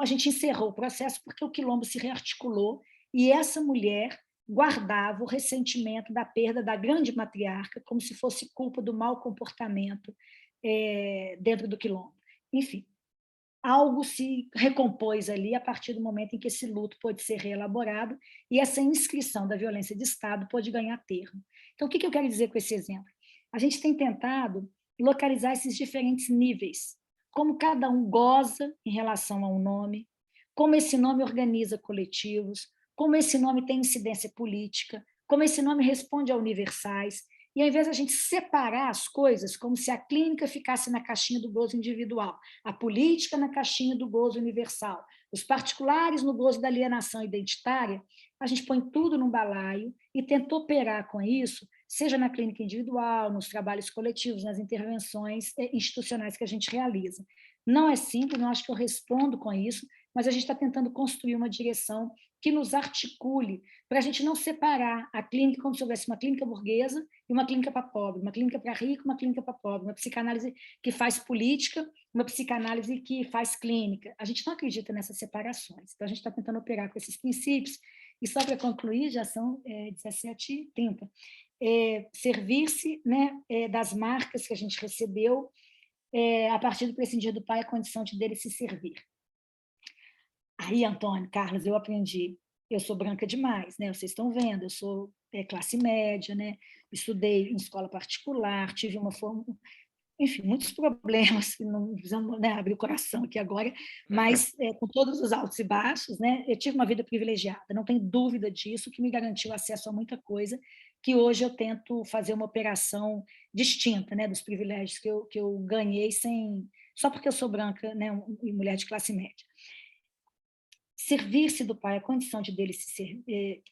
A gente encerrou o processo porque o quilombo se rearticulou e essa mulher guardava o ressentimento da perda da grande matriarca como se fosse culpa do mau comportamento dentro do quilombo. Enfim, algo se recompôs ali a partir do momento em que esse luto pôde ser reelaborado e essa inscrição da violência de Estado pôde ganhar termo. Então, o que eu quero dizer com esse exemplo? A gente tem tentado localizar esses diferentes níveis, como cada um goza em relação a um nome, como esse nome organiza coletivos, como esse nome tem incidência política, como esse nome responde a universais, e ao invés de a gente separar as coisas, como se a clínica ficasse na caixinha do gozo individual, a política na caixinha do gozo universal, os particulares no gozo da alienação identitária, a gente põe tudo num balaio e tenta operar com isso, seja na clínica individual, nos trabalhos coletivos, nas intervenções institucionais que a gente realiza. Não é simples, não acho que eu respondo com isso, mas a gente está tentando construir uma direção que nos articule, para a gente não separar a clínica como se houvesse uma clínica burguesa e uma clínica para pobre, uma clínica para rico, uma clínica para pobre, uma psicanálise que faz política, uma psicanálise que faz clínica. A gente não acredita nessas separações, então a gente está tentando operar com esses princípios, e só para concluir, já são 17h30, servir-se, né, das marcas que a gente recebeu a partir do prescindir do pai, a condição de dele se servir. Aí, Antônio, Carlos, eu aprendi, eu sou branca demais, né? Vocês estão vendo, eu sou classe média, né? Estudei em escola particular, tive uma forma, enfim, muitos problemas, não precisamos, né, abrir o coração aqui agora, mas com todos os altos e baixos, né? Eu tive uma vida privilegiada, não tenho dúvida disso, que me garantiu acesso a muita coisa, que hoje eu tento fazer uma operação distinta, né, dos privilégios que eu ganhei só porque eu sou branca, né, e mulher de classe média. Servir-se do pai, a condição de dele se servir,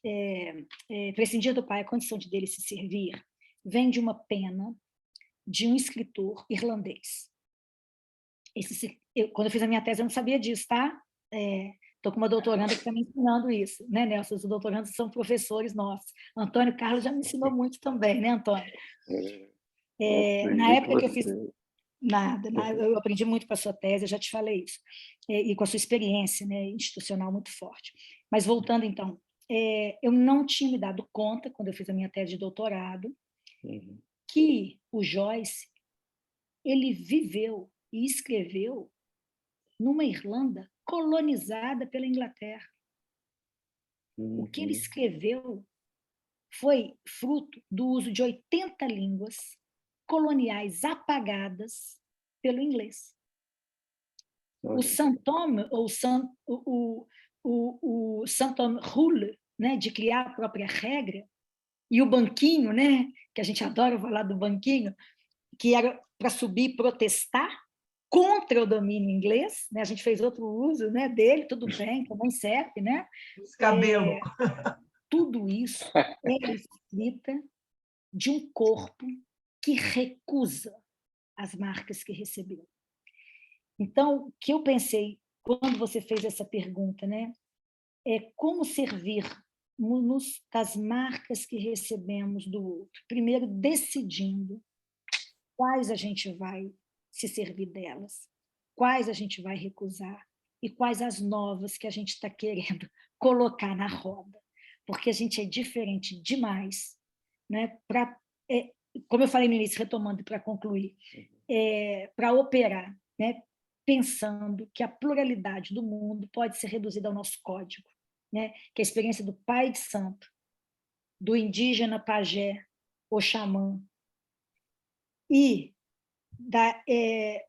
prescindir do pai, a condição de dele se servir, vem de uma pena de um escritor irlandês. Quando eu fiz a minha tese, eu não sabia disso, tá? Estou com uma doutoranda que está me ensinando isso, né, Nelson? Os doutorandos são professores nossos. Antônio Carlos já me ensinou muito também, né, Antônio? Na época que eu fiz... Nada, eu aprendi muito com a sua tese, eu já te falei isso, e com a sua experiência, né, institucional muito forte. Mas voltando, então, eu não tinha me dado conta, quando eu fiz a minha tese de doutorado, que o Joyce ele viveu e escreveu numa Irlanda colonizada pela Inglaterra. O que ele escreveu foi fruto do uso de 80 línguas coloniais apagadas pelo inglês. O Saint-Homme, ou o Saint-Homme Rule, né, de criar a própria regra, e o banquinho, né, que a gente adora falar do banquinho, que era para subir e protestar contra o domínio inglês, né? A gente fez outro uso, né, dele, tudo bem, também serve, né? Cabelo. Tudo isso é escrita de um corpo que recusa as marcas que recebeu. Então, o que eu pensei quando você fez essa pergunta, né, é como servir-nos das marcas que recebemos do outro. Primeiro, decidindo quais a gente vai se servir delas, quais a gente vai recusar e quais as novas que a gente está querendo colocar na roda. Porque a gente é diferente demais, né? Como eu falei no início, retomando para concluir, para operar, né? Pensando que a pluralidade do mundo pode ser reduzida ao nosso código, né? Que a experiência do pai de santo, do indígena pajé ou xamã, e da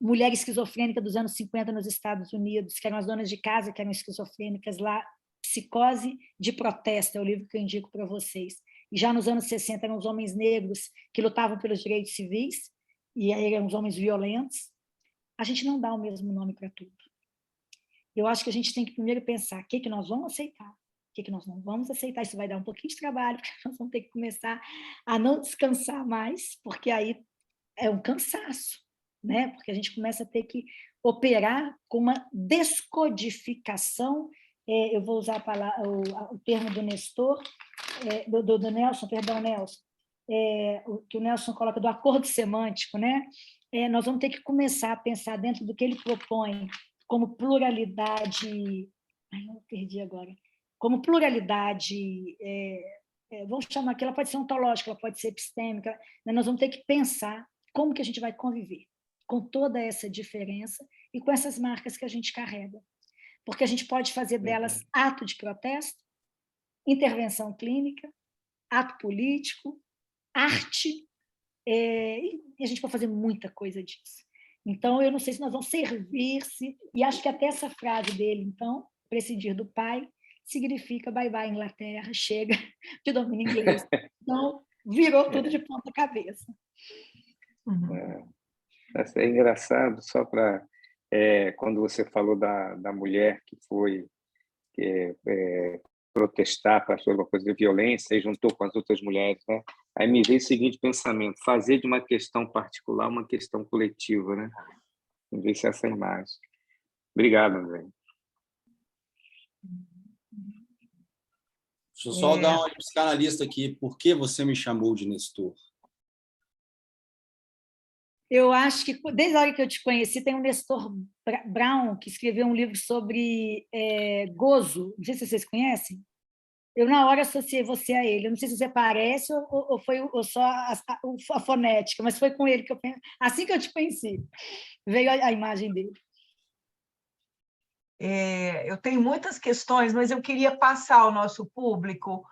mulher esquizofrênica dos anos 50 nos Estados Unidos, que eram as donas de casa que eram esquizofrênicas lá, Psicose de Protesto, é o livro que eu indico para vocês. E já nos anos 60 eram os homens negros que lutavam pelos direitos civis, e aí eram os homens violentos. A gente não dá o mesmo nome para tudo. Eu acho que a gente tem que primeiro pensar o que nós vamos aceitar, o que nós não vamos aceitar. Isso vai dar um pouquinho de trabalho, porque nós vamos ter que começar a não descansar mais, porque aí é um cansaço, né? Porque a gente começa a ter que operar com uma descodificação, eu vou usar o termo do Nestor, do Nelson, perdão, Nelson, que o Nelson coloca do acordo semântico, né? Nós vamos ter que começar a pensar dentro do que ele propõe como pluralidade, eu perdi agora, como pluralidade, vamos chamar que ela pode ser ontológica, ela pode ser epistêmica, né? Nós vamos ter que pensar como que a gente vai conviver com toda essa diferença e com essas marcas que a gente carrega. Porque a gente pode fazer delas ato de protesto, intervenção clínica, ato político, arte, e a gente pode fazer muita coisa disso. Então, eu não sei se nós vamos servir-se, e acho que até essa frase dele, então, prescindir do pai, significa bye-bye Inglaterra, chega de domínio inglês. Então, virou tudo de ponta cabeça. É engraçado, só para... quando você falou da mulher que foi protestar para alguma coisa de violência e juntou com as outras mulheres, né? Aí me veio o seguinte pensamento: fazer de uma questão particular uma questão coletiva, né? Me veio essa imagem. Obrigado, André. Deixa eu só dar uma psicanalista aqui. Por que você me chamou de Nestor? Eu acho que, desde a hora que eu te conheci, tem um Nestor Brown, que escreveu um livro sobre gozo. Não sei se vocês conhecem. Eu, na hora, associei você a ele. Eu não sei se você parece ou foi só a fonética, mas foi com ele que eu pensei. Assim que eu te conheci, veio a imagem dele. Eu tenho muitas questões, mas eu queria passar ao nosso público,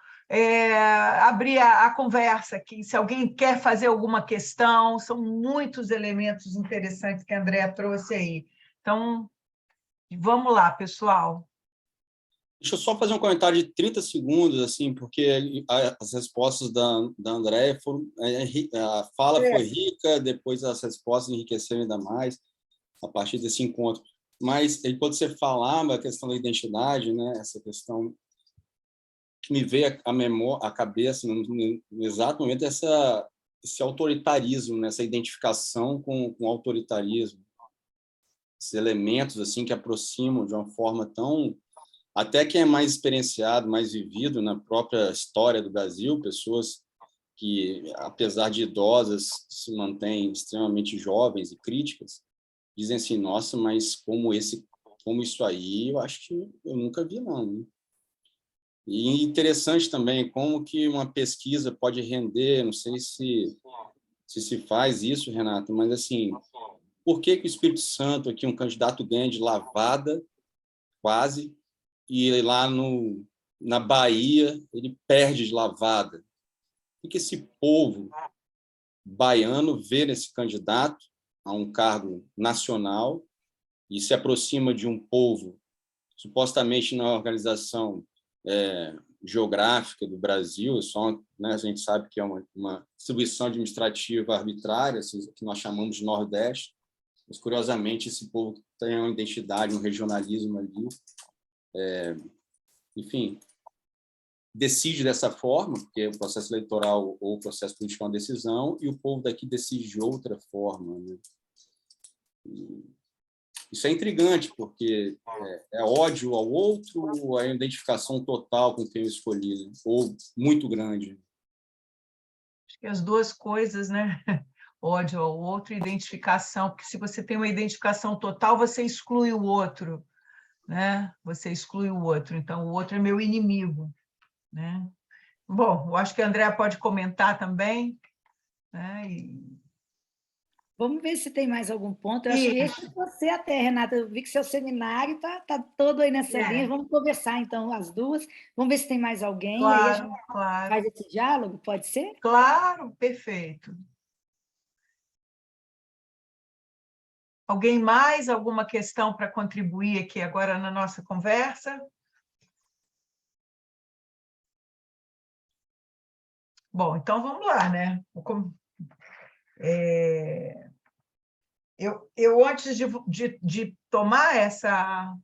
abrir a conversa aqui, se alguém quer fazer alguma questão, são muitos elementos interessantes que a Andréa trouxe aí. Então, vamos lá, pessoal. Deixa eu só fazer um comentário de 30 segundos, assim, porque as respostas da Andréa foram... A fala foi rica, depois as respostas enriqueceram ainda mais a partir desse encontro. Mas, quando você falava a questão da identidade, né, essa questão que me veio à cabeça, no exato momento, esse autoritarismo, né, essa identificação com o autoritarismo, esses elementos assim que aproximam de uma forma tão... Até quem é mais experienciado, mais vivido na própria história do Brasil, pessoas que, apesar de idosas, se mantêm extremamente jovens e críticas, dizem assim: nossa, mas como isso aí, eu acho que eu nunca vi, não. Né? E interessante também como que uma pesquisa pode render, não sei se se faz isso, Renata, mas assim, por que que o Espírito Santo aqui, um candidato ganha de lavada, quase, e lá na Bahia ele perde de lavada? O que esse povo baiano vê nesse candidato a um cargo nacional e se aproxima de um povo supostamente na organização geográfica do Brasil, só, né, a gente sabe que é uma distribuição administrativa arbitrária, que nós chamamos de Nordeste, mas, curiosamente, esse povo tem uma identidade, um regionalismo ali. Enfim, decide dessa forma, porque o processo eleitoral ou o processo político é uma decisão, e o povo daqui decide de outra forma, né? Isso é intrigante, porque é ódio ao outro ou é identificação total com quem eu escolhi, né? Ou muito grande? Acho que as duas coisas, né? Ódio ao outro e identificação, porque se você tem uma identificação total, você exclui o outro, né? Você exclui o outro, então o outro é meu inimigo, né? Bom, eu acho que a Andréa pode comentar também, né? Vamos ver se tem mais algum ponto. Eu acho que esse é você até, Renata. Eu vi que seu seminário está todo aí nessa linha. Vamos conversar, então, as duas. Vamos ver se tem mais alguém. Claro, aí a gente faz esse diálogo, pode ser? Claro, perfeito. Alguém mais? Alguma questão para contribuir aqui agora na nossa conversa? Bom, então vamos lá, né? Eu antes de tomar essa...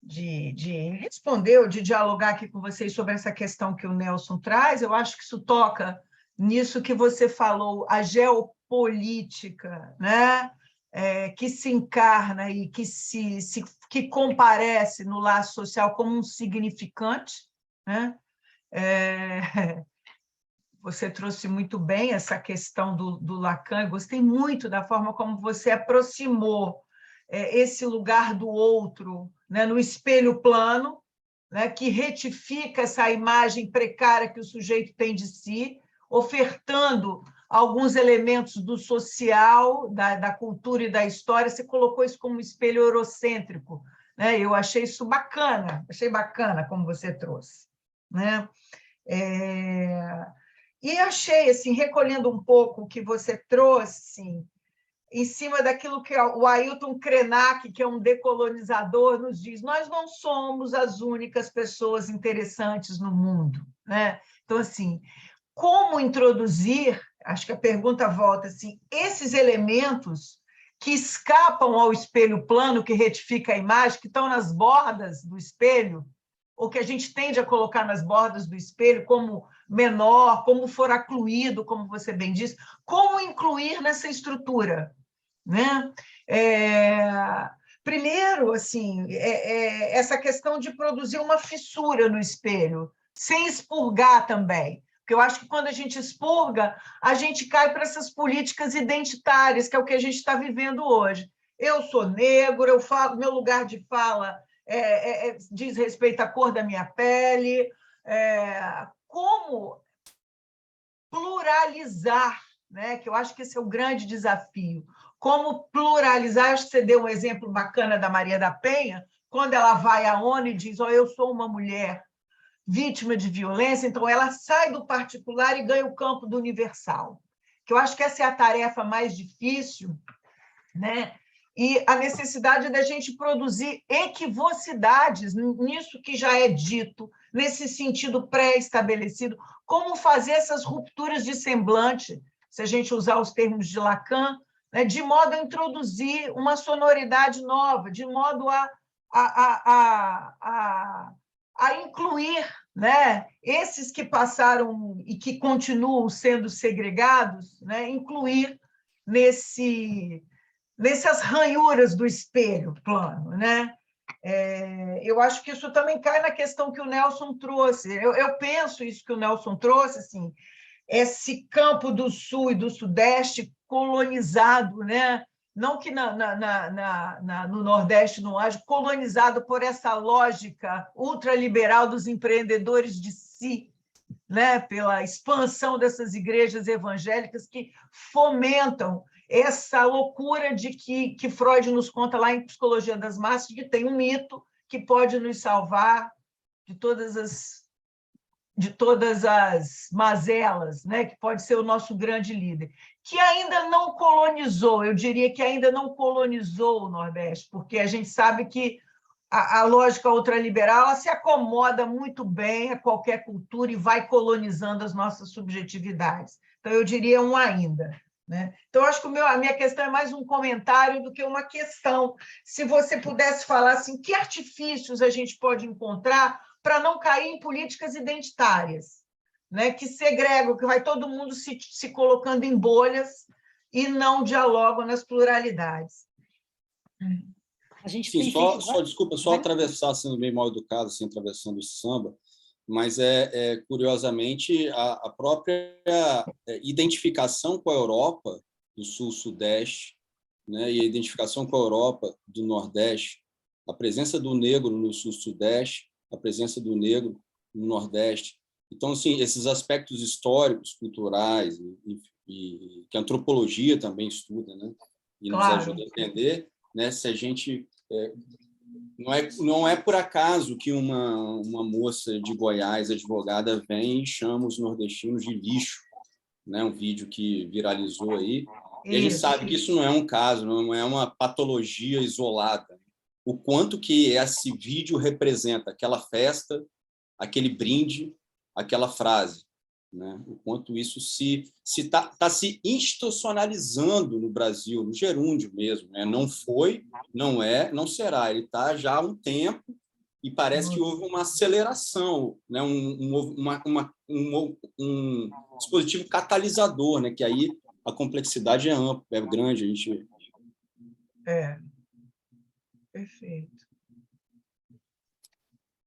de responder ou de dialogar aqui com vocês sobre essa questão que o Nelson traz, eu acho que isso toca nisso que você falou, a geopolítica, né? Que se encarna e que comparece no laço social como um significante, né? Você trouxe muito bem essa questão do Lacan, eu gostei muito da forma como você aproximou esse lugar do outro, né, no espelho plano, né, que retifica essa imagem precária que o sujeito tem de si, ofertando alguns elementos do social, da cultura e da história. Você colocou isso como um espelho eurocêntrico, né? Eu achei isso bacana, achei bacana como você trouxe, né? E achei, assim, recolhendo um pouco o que você trouxe, em cima daquilo que o Ailton Krenak, que é um decolonizador, nos diz: nós não somos as únicas pessoas interessantes no mundo, né? Então, assim, como introduzir, acho que a pergunta volta assim, esses elementos que escapam ao espelho plano, que retifica a imagem, que estão nas bordas do espelho, ou que a gente tende a colocar nas bordas do espelho como menor, como foracluído, como você bem disse, como incluir nessa estrutura, né? Primeiro, assim, essa questão de produzir uma fissura no espelho, sem expurgar também, porque eu acho que quando a gente expurga, a gente cai para essas políticas identitárias, que é o que a gente está vivendo hoje. Eu sou negro, eu falo, meu lugar de fala diz respeito à cor da minha pele, como pluralizar, né? Que eu acho que esse é o grande desafio. Como pluralizar, acho que você deu um exemplo bacana da Maria da Penha, quando ela vai à ONU e diz: eu sou uma mulher vítima de violência, então ela sai do particular e ganha o campo do universal, que eu acho que essa é a tarefa mais difícil, né? E a necessidade da gente produzir equivocidades nisso que já é dito, nesse sentido pré-estabelecido, como fazer essas rupturas de semblante, se a gente usar os termos de Lacan, né, de modo a introduzir uma sonoridade nova, de modo a incluir, né, esses que passaram e que continuam sendo segregados, né, incluir nessas ranhuras do espelho plano, né? Eu acho que isso também cai na questão que o Nelson trouxe. Eu penso isso que o Nelson trouxe, assim, esse campo do Sul e do Sudeste colonizado, né? Não que no Nordeste não haja, colonizado por essa lógica ultraliberal dos empreendedores de si, né, pela expansão dessas igrejas evangélicas que fomentam essa loucura de que Freud nos conta lá em Psicologia das Massas, de que tem um mito que pode nos salvar de todas as mazelas, né? Que pode ser o nosso grande líder, que ainda não colonizou, eu diria que ainda não colonizou o Nordeste, porque a gente sabe que a lógica ultraliberal ela se acomoda muito bem a qualquer cultura e vai colonizando as nossas subjetividades. Então, eu diria um ainda. Né? Então, acho que a minha questão é mais um comentário do que uma questão. Se você pudesse falar assim, que artifícios a gente pode encontrar para não cair em políticas identitárias, né? Que segregam, que vai todo mundo se colocando em bolhas e não dialogam nas pluralidades. A gente Sim, tem desculpa, só atravessar, sendo bem mal educado, assim, atravessando o samba, mas curiosamente a própria identificação com a Europa do Sul-Sudeste, né, e a identificação com a Europa do Nordeste, a presença do negro no Sul-Sudeste, a presença do negro no Nordeste. Então, assim, esses aspectos históricos, culturais, e que a antropologia também estuda, né, e nos ajuda a entender, né, se a gente... Não é por acaso que uma moça de Goiás, advogada, vem e chama os nordestinos de lixo, né? Um vídeo que viralizou aí. E a gente sabe que isso não é um caso, não é uma patologia isolada. O quanto que esse vídeo representa aquela festa, aquele brinde, aquela frase, né? O quanto isso tá se institucionalizando no Brasil, no gerúndio mesmo, né? Não foi, não é, não será. Ele está já há um tempo e parece que houve uma aceleração, né? Um dispositivo catalisador, né? Que aí a complexidade é ampla, é grande, a gente... Perfeito.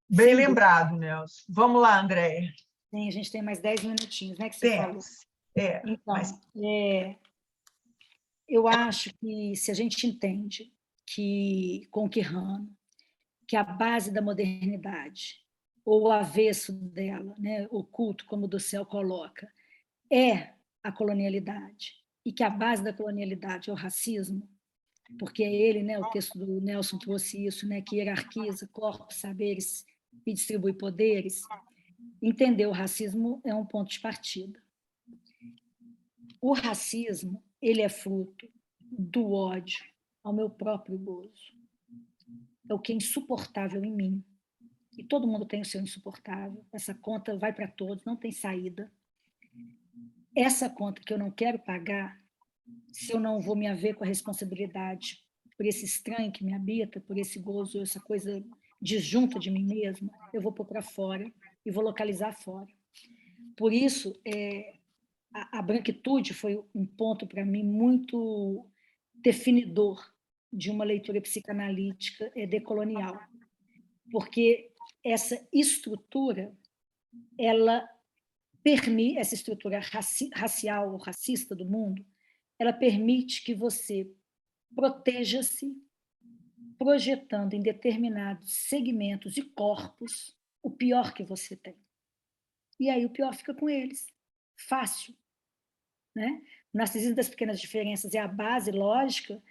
Bem lembrado, Nelson. Vamos lá, Andréia. Sim, a gente tem mais 10 minutinhos, né, que você falou. Então, eu acho que se a gente entende que, com Quirrano, que a base da modernidade, ou o avesso dela, né, oculto, como o Dussel coloca, é a colonialidade, e que a base da colonialidade é o racismo, porque é ele, né, o texto do Nelson trouxe isso, né, que hierarquiza corpos, saberes e distribui poderes. Entender o racismo é um ponto de partida. O racismo, ele é fruto do ódio ao meu próprio gozo. É o que é insuportável em mim. E todo mundo tem o seu insuportável. Essa conta vai para todos, não tem saída. Essa conta que eu não quero pagar, se eu não vou me haver com a responsabilidade por esse estranho que me habita, por esse gozo, essa coisa disjunta de mim mesma, eu vou pôr para fora e vou localizar fora. Por isso, a branquitude foi um ponto para mim muito definidor de uma leitura psicanalítica decolonial, porque essa estrutura, ela permite, essa estrutura racial ou racista do mundo, ela permite que você proteja-se projetando em determinados segmentos e corpos o pior que você tem. E aí o pior fica com eles. Fácil. Né? O narcisismo das pequenas diferenças é a base lógica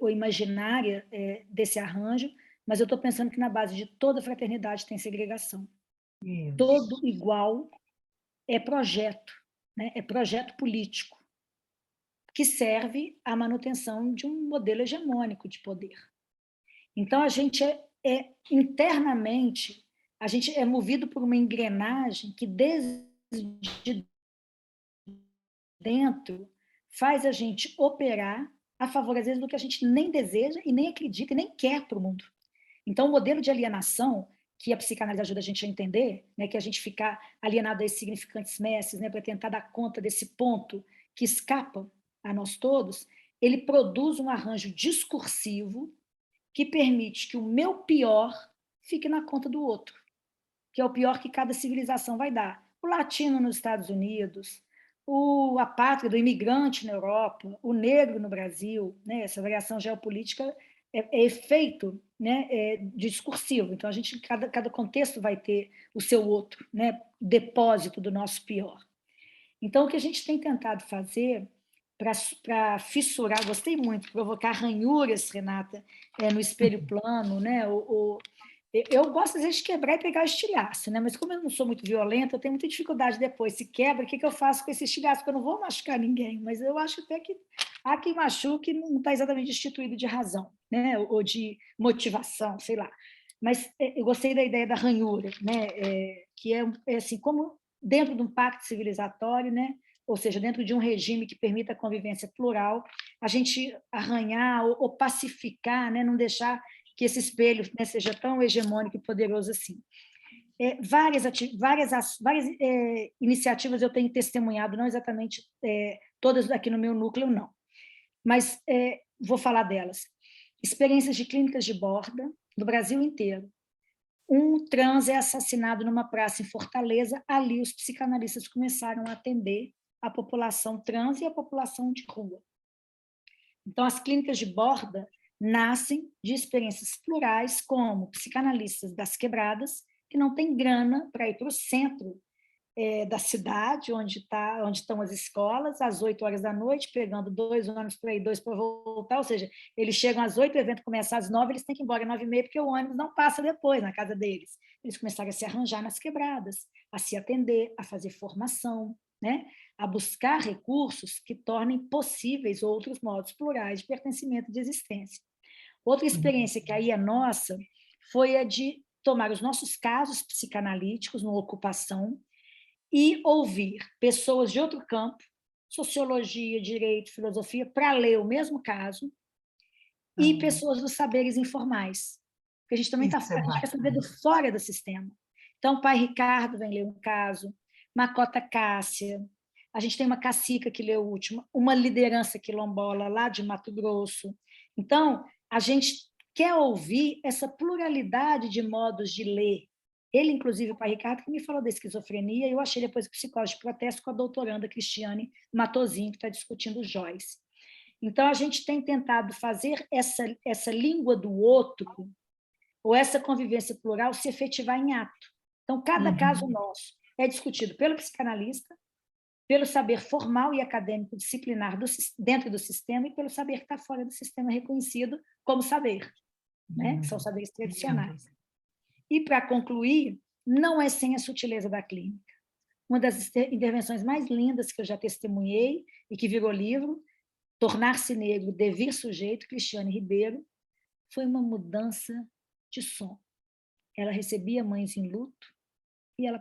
ou imaginária desse arranjo, mas eu estou pensando que na base de toda fraternidade tem segregação. Isso. Todo igual é projeto, né? É projeto político, que serve à manutenção de um modelo hegemônico de poder. Então, a gente internamente, a gente é movido por uma engrenagem que desde dentro faz a gente operar a favor, às vezes, do que a gente nem deseja e nem acredita e nem quer para o mundo. Então, o modelo de alienação, que a psicanálise ajuda a gente a entender, né, que a gente ficar alienado a esses significantes mestres, né, para tentar dar conta desse ponto que escapa a nós todos, ele produz um arranjo discursivo que permite que o meu pior fique na conta do outro, que é o pior que cada civilização vai dar. O latino nos Estados Unidos, o apátrida, o imigrante na Europa, o negro no Brasil, né? Essa variação geopolítica é efeito, né, discursivo. Então, cada contexto vai ter o seu outro, né, depósito do nosso pior. Então, o que a gente tem tentado fazer para fissurar, gostei muito, provocar ranhuras, Renata, no espelho plano, né? Eu gosto, às vezes, de quebrar e pegar o estilhaço, né? Mas como eu não sou muito violenta, eu tenho muita dificuldade depois. Se quebra, o que eu faço com esse estilhaço? Porque eu não vou machucar ninguém, mas eu acho até que há quem machuque não está exatamente destituído de razão, né? Ou de motivação, sei lá. Mas eu gostei da ideia da ranhura, né? Que é assim, como dentro de um pacto civilizatório, né? Ou seja, dentro de um regime que permita a convivência plural, a gente arranhar ou pacificar, né? Não deixar que esse espelho, né, seja tão hegemônico e poderoso assim. Várias iniciativas eu tenho testemunhado, não exatamente todas aqui no meu núcleo, não, mas vou falar delas. Experiências de clínicas de borda do Brasil inteiro. Um trans é assassinado numa praça em Fortaleza, ali os psicanalistas começaram a atender a população trans e a população de rua. Então, as clínicas de borda nascem de experiências plurais, como psicanalistas das quebradas, que não têm grana para ir para o centro da cidade, onde estão as escolas, às 8 horas da noite, pegando 2 ônibus para ir, 2 para voltar, ou seja, eles chegam às 8, o evento começa às 9, eles têm que ir embora às 9h30, porque o ônibus não passa depois na casa deles. Eles começaram a se arranjar nas quebradas, a se atender, a fazer formação, né? A buscar recursos que tornem possíveis outros modos plurais de pertencimento de existência. Outra experiência que aí é nossa foi a de tomar os nossos casos psicanalíticos no Ocupação e ouvir pessoas de outro campo, sociologia, direito, filosofia, para ler o mesmo caso, e pessoas dos saberes informais, porque a gente também quer saber do fora do sistema. Então, o pai Ricardo vem ler um caso, Macota Cássia, a gente tem uma cacica que leu o último, uma liderança quilombola lá de Mato Grosso. Então, a gente quer ouvir essa pluralidade de modos de ler. Ele, inclusive, o pai Ricardo, que me falou da esquizofrenia, e eu achei depois o psicólogo de protesto com a doutoranda Cristiane Matosinho, que está discutindo Joyce. Então, a gente tem tentado fazer essa língua do outro, ou essa convivência plural, se efetivar em ato. Então, cada caso nosso é discutido pelo psicanalista, pelo saber formal e acadêmico disciplinar dentro do sistema e pelo saber que está fora do sistema reconhecido como saber, né? Que são saberes tradicionais. E, para concluir, não é sem a sutileza da clínica. Uma das intervenções mais lindas que eu já testemunhei e que virou livro, Tornar-se Negro, Devir Sujeito, Cristiane Ribeiro, foi uma mudança de som. Ela recebia mães em luto e ela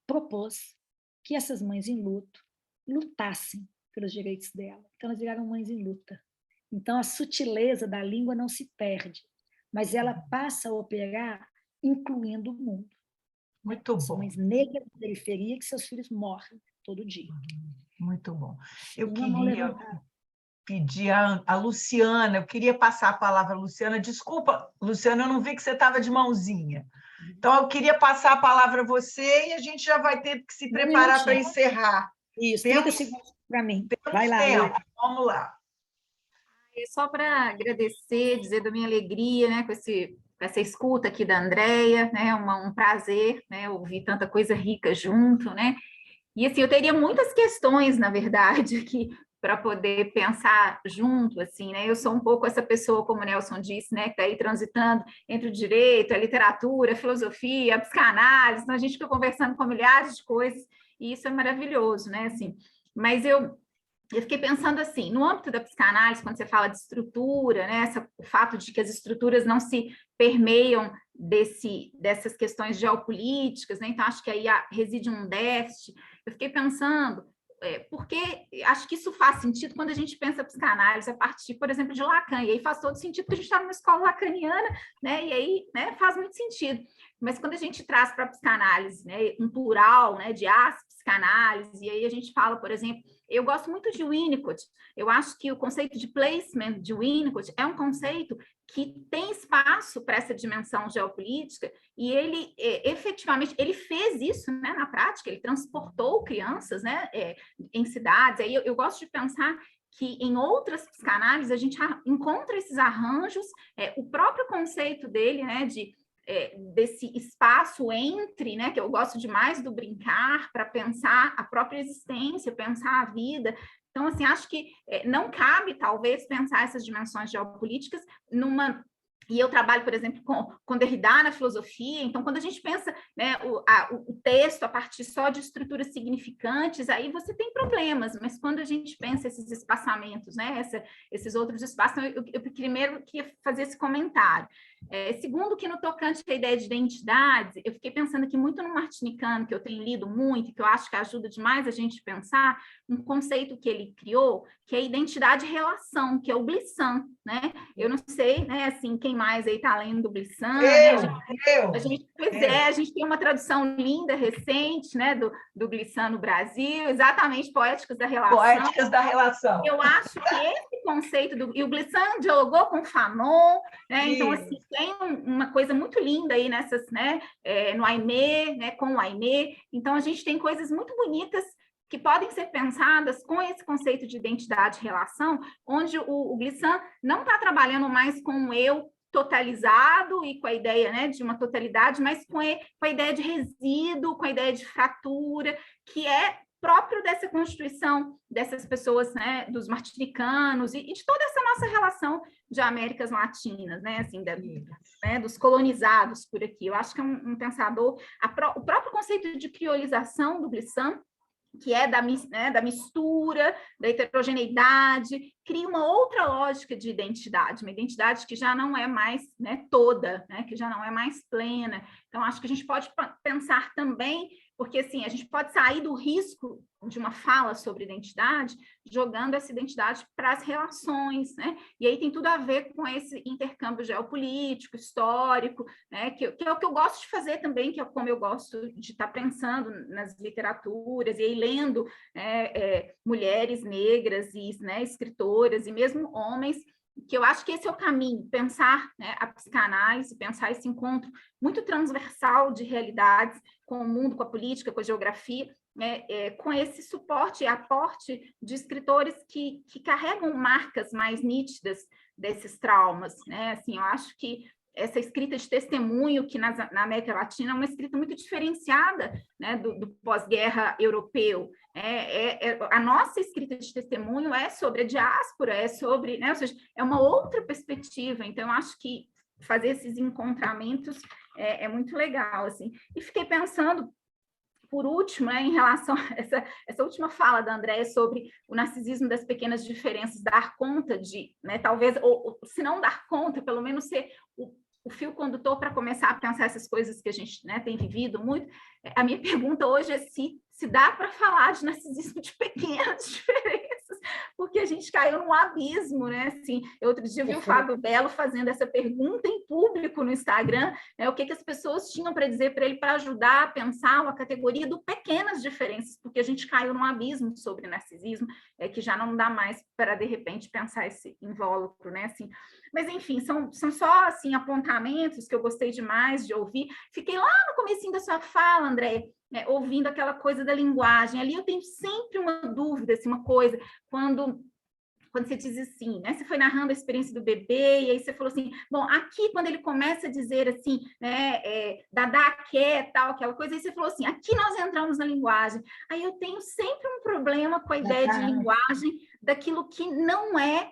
propôs que essas mães em luto lutassem pelos direitos dela. Então, elas viraram mães em luta. Então, a sutileza da língua não se perde, mas ela passa a operar incluindo o mundo. Muito bom. São mães negras da periferia que seus filhos morrem todo dia. Muito bom. Eu queria pedir a Luciana, eu queria passar a palavra à Luciana. Desculpa, Luciana, eu não vi que você estava de mãozinha. Então, eu queria passar a palavra a você e a gente já vai ter que se preparar para encerrar. Isso, 30 segundos para mim. Vai lá, vamos lá. Só para agradecer, dizer da minha alegria, né, com essa escuta aqui da Andréia, né, um prazer, né, ouvir tanta coisa rica junto, né, e assim, eu teria muitas questões, na verdade, aqui, para poder pensar junto, assim, né, eu sou um pouco essa pessoa, como o Nelson disse, né, que está aí transitando entre o direito, a literatura, a filosofia, a psicanálise, então a gente fica conversando com milhares de coisas, e isso é maravilhoso, né, assim, mas eu fiquei pensando assim, no âmbito da psicanálise, quando você fala de estrutura, né, o fato de que as estruturas não se permeiam dessas questões geopolíticas, né, então acho que aí reside um déficit. Eu fiquei pensando, porque acho que isso faz sentido quando a gente pensa psicanálise a partir, por exemplo, de Lacan, e aí faz todo sentido porque a gente está numa escola lacaniana, né, e aí, né, faz muito sentido. Mas quando a gente traz para a psicanálise, né, um plural, né, de psicanálise, e aí a gente fala, por exemplo, eu gosto muito de Winnicott, eu acho que o conceito de placement de Winnicott é um conceito que tem espaço para essa dimensão geopolítica, e ele, efetivamente, ele fez isso, né, na prática, ele transportou crianças, né, em cidades, aí eu gosto de pensar que em outras psicanálises a gente encontra esses arranjos, o próprio conceito dele, né, desse espaço entre, né, que eu gosto demais do brincar, para pensar a própria existência, pensar a vida. Então, assim, acho que não cabe, talvez, pensar essas dimensões geopolíticas numa... E eu trabalho, por exemplo, com Derrida na filosofia, então, quando a gente pensa, né, o texto a partir só de estruturas significantes, aí você tem problemas, mas quando a gente pensa esses espaçamentos, né, esses outros espaços, eu primeiro queria fazer esse comentário. Segundo, que no tocante à ideia de identidade, eu fiquei pensando aqui muito no Martinicano, que eu tenho lido muito, que eu acho que ajuda demais a gente pensar um conceito que ele criou, que é a identidade-relação, que é o Glissant, né? Eu não sei, né, assim, quem mais aí está lendo do Glissant, né? A gente tem uma tradução linda, recente, né, do Glissant no Brasil, exatamente, Poéticas da Relação. Poéticas da Relação. Eu acho que esse conceito e o Glissant dialogou com Fanon, né? Então, assim, tem uma coisa muito linda aí nessas, né, no Aimé, né, com o Aimé. Então, a gente tem coisas muito bonitas que podem ser pensadas com esse conceito de identidade-relação, onde o Glissant não está trabalhando mais com o eu totalizado e com a ideia, né, de uma totalidade, mas com a ideia de resíduo, com a ideia de fratura, que é próprio dessa constituição dessas pessoas, né, dos martinicanos e de toda essa nossa relação de Américas Latinas, né, assim, né, dos colonizados por aqui. Eu acho que é um pensador... O próprio conceito de criolização do Glissant, que é da mistura, da heterogeneidade, cria uma outra lógica de identidade, uma identidade que já não é mais, né, toda, né, que já não é mais plena. Então, acho que a gente pode pensar também, porque assim, a gente pode sair do risco de uma fala sobre identidade, jogando essa identidade para as relações, né? E aí tem tudo a ver com esse intercâmbio geopolítico, histórico, né? Que é o que eu gosto de fazer também, que é como eu gosto de estar pensando nas literaturas, e aí lendo mulheres negras e, né, escritoras, e mesmo homens, que eu acho que esse é o caminho, pensar, né, a psicanálise, pensar esse encontro muito transversal de realidades com o mundo, com a política, com a geografia, com esse suporte e aporte de escritores que carregam marcas mais nítidas desses traumas, né? Assim, eu acho que essa escrita de testemunho, que na América Latina é uma escrita muito diferenciada, né, do pós-guerra europeu. A nossa escrita de testemunho é sobre a diáspora, é sobre, né, ou seja, é uma outra perspectiva. Então, eu acho que fazer esses encontramentos é muito legal, assim. E fiquei pensando, por último, em relação a essa última fala da Andréia sobre o narcisismo das pequenas diferenças, dar conta de, né, talvez, ou se não dar conta, pelo menos ser o fio condutor para começar a pensar essas coisas que a gente, né, tem vivido muito. A minha pergunta hoje é se dá para falar de narcisismo de pequenas diferenças, porque a gente caiu num abismo, né? Assim, outro dia eu vi o Fábio Belo fazendo essa pergunta em público no Instagram, né? O que as pessoas tinham para dizer para ele para ajudar a pensar uma categoria do pequenas diferenças, porque a gente caiu num abismo sobre narcisismo, que já não dá mais para, de repente, pensar esse invólucro, né? Assim, mas, enfim, são só, assim, apontamentos que eu gostei demais de ouvir. Fiquei lá no comecinho da sua fala, André, ouvindo aquela coisa da linguagem. Ali eu tenho sempre uma dúvida, assim, uma coisa, quando você diz assim, né? Você foi narrando a experiência do bebê, e aí você falou assim, bom, aqui, quando ele começa a dizer assim, né, Dadá quer, tal, aquela coisa, aí você falou assim, aqui nós entramos na linguagem. Aí eu tenho sempre um problema com a ideia de linguagem, daquilo que não é,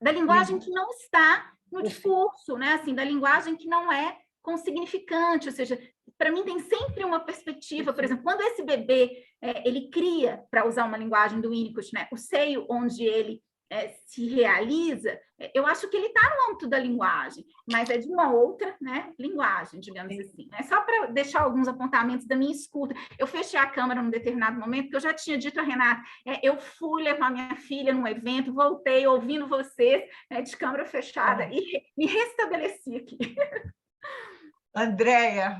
da linguagem que não está no discurso, né? Assim, da linguagem que não é consignificante, ou seja, para mim tem sempre uma perspectiva, por exemplo, quando esse bebê, ele cria, para usar uma linguagem do Winnicott, né, o seio onde ele se realiza, eu acho que ele está no âmbito da linguagem, mas é de uma outra, né, linguagem, digamos assim. Né? Só para deixar alguns apontamentos da minha escuta. Eu fechei a câmera num determinado momento, porque eu já tinha dito a Renata, eu fui levar minha filha num evento, voltei ouvindo vocês, de câmera fechada, e me restabeleci aqui. Andréia,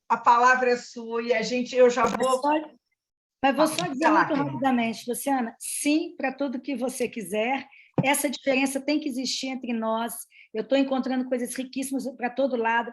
a palavra é sua e eu já vou... Mas vou só dizer muito rapidamente, Luciana, sim, para tudo que você quiser, essa diferença tem que existir entre nós, eu estou encontrando coisas riquíssimas para todo lado,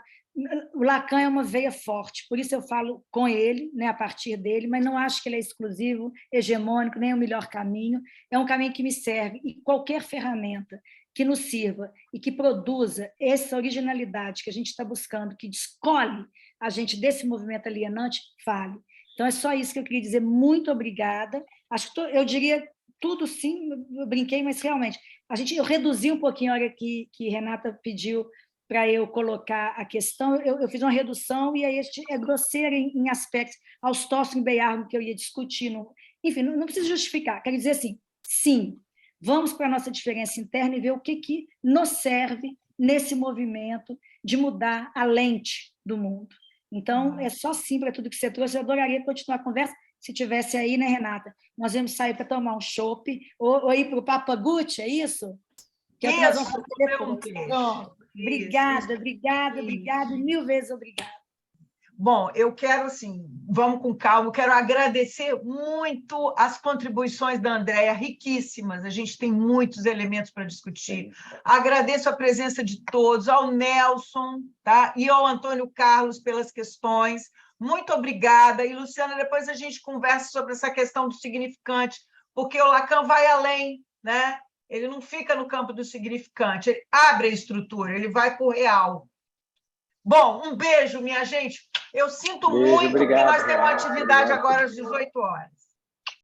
o Lacan é uma veia forte, por isso eu falo com ele, né, a partir dele, mas não acho que ele é exclusivo, hegemônico, nem o melhor caminho. É um caminho que me serve, e qualquer ferramenta que nos sirva e que produza essa originalidade que a gente está buscando, que descolhe a gente desse movimento alienante, vale. Então, é só isso que eu queria dizer. Muito obrigada. Acho que eu diria tudo, sim, eu brinquei, mas realmente, eu reduzi um pouquinho a hora que Renata pediu para eu colocar a questão, eu fiz uma redução, e aí é grosseira em aspectos, aos Thorsten Beyerno, que eu ia discutir. Enfim, não precisa justificar. Quero dizer assim, sim, vamos para a nossa diferença interna e ver o que nos serve nesse movimento de mudar a lente do mundo. Então, é só sim para tudo que você trouxe. Eu adoraria continuar a conversa, se tivesse aí, né, Renata? Nós vamos sair para tomar um chopp, ou ir para o Papaguchi, é isso? Que é o que nós vamos fazer depois. Obrigada, obrigada, obrigada, mil vezes obrigada. Bom, eu quero, assim, vamos com calma, eu quero agradecer muito as contribuições da Andréia, riquíssimas, a gente tem muitos elementos para discutir. Agradeço a presença de todos, ao Nelson, tá? E ao Antônio Carlos pelas questões. Muito obrigada. E, Luciana, depois a gente conversa sobre essa questão do significante, porque o Lacan vai além, né? Ele não fica no campo do significante, ele abre a estrutura, ele vai para o real. Bom, um beijo, minha gente. Eu sinto muito, obrigado, porque nós temos uma atividade agora às 18 horas.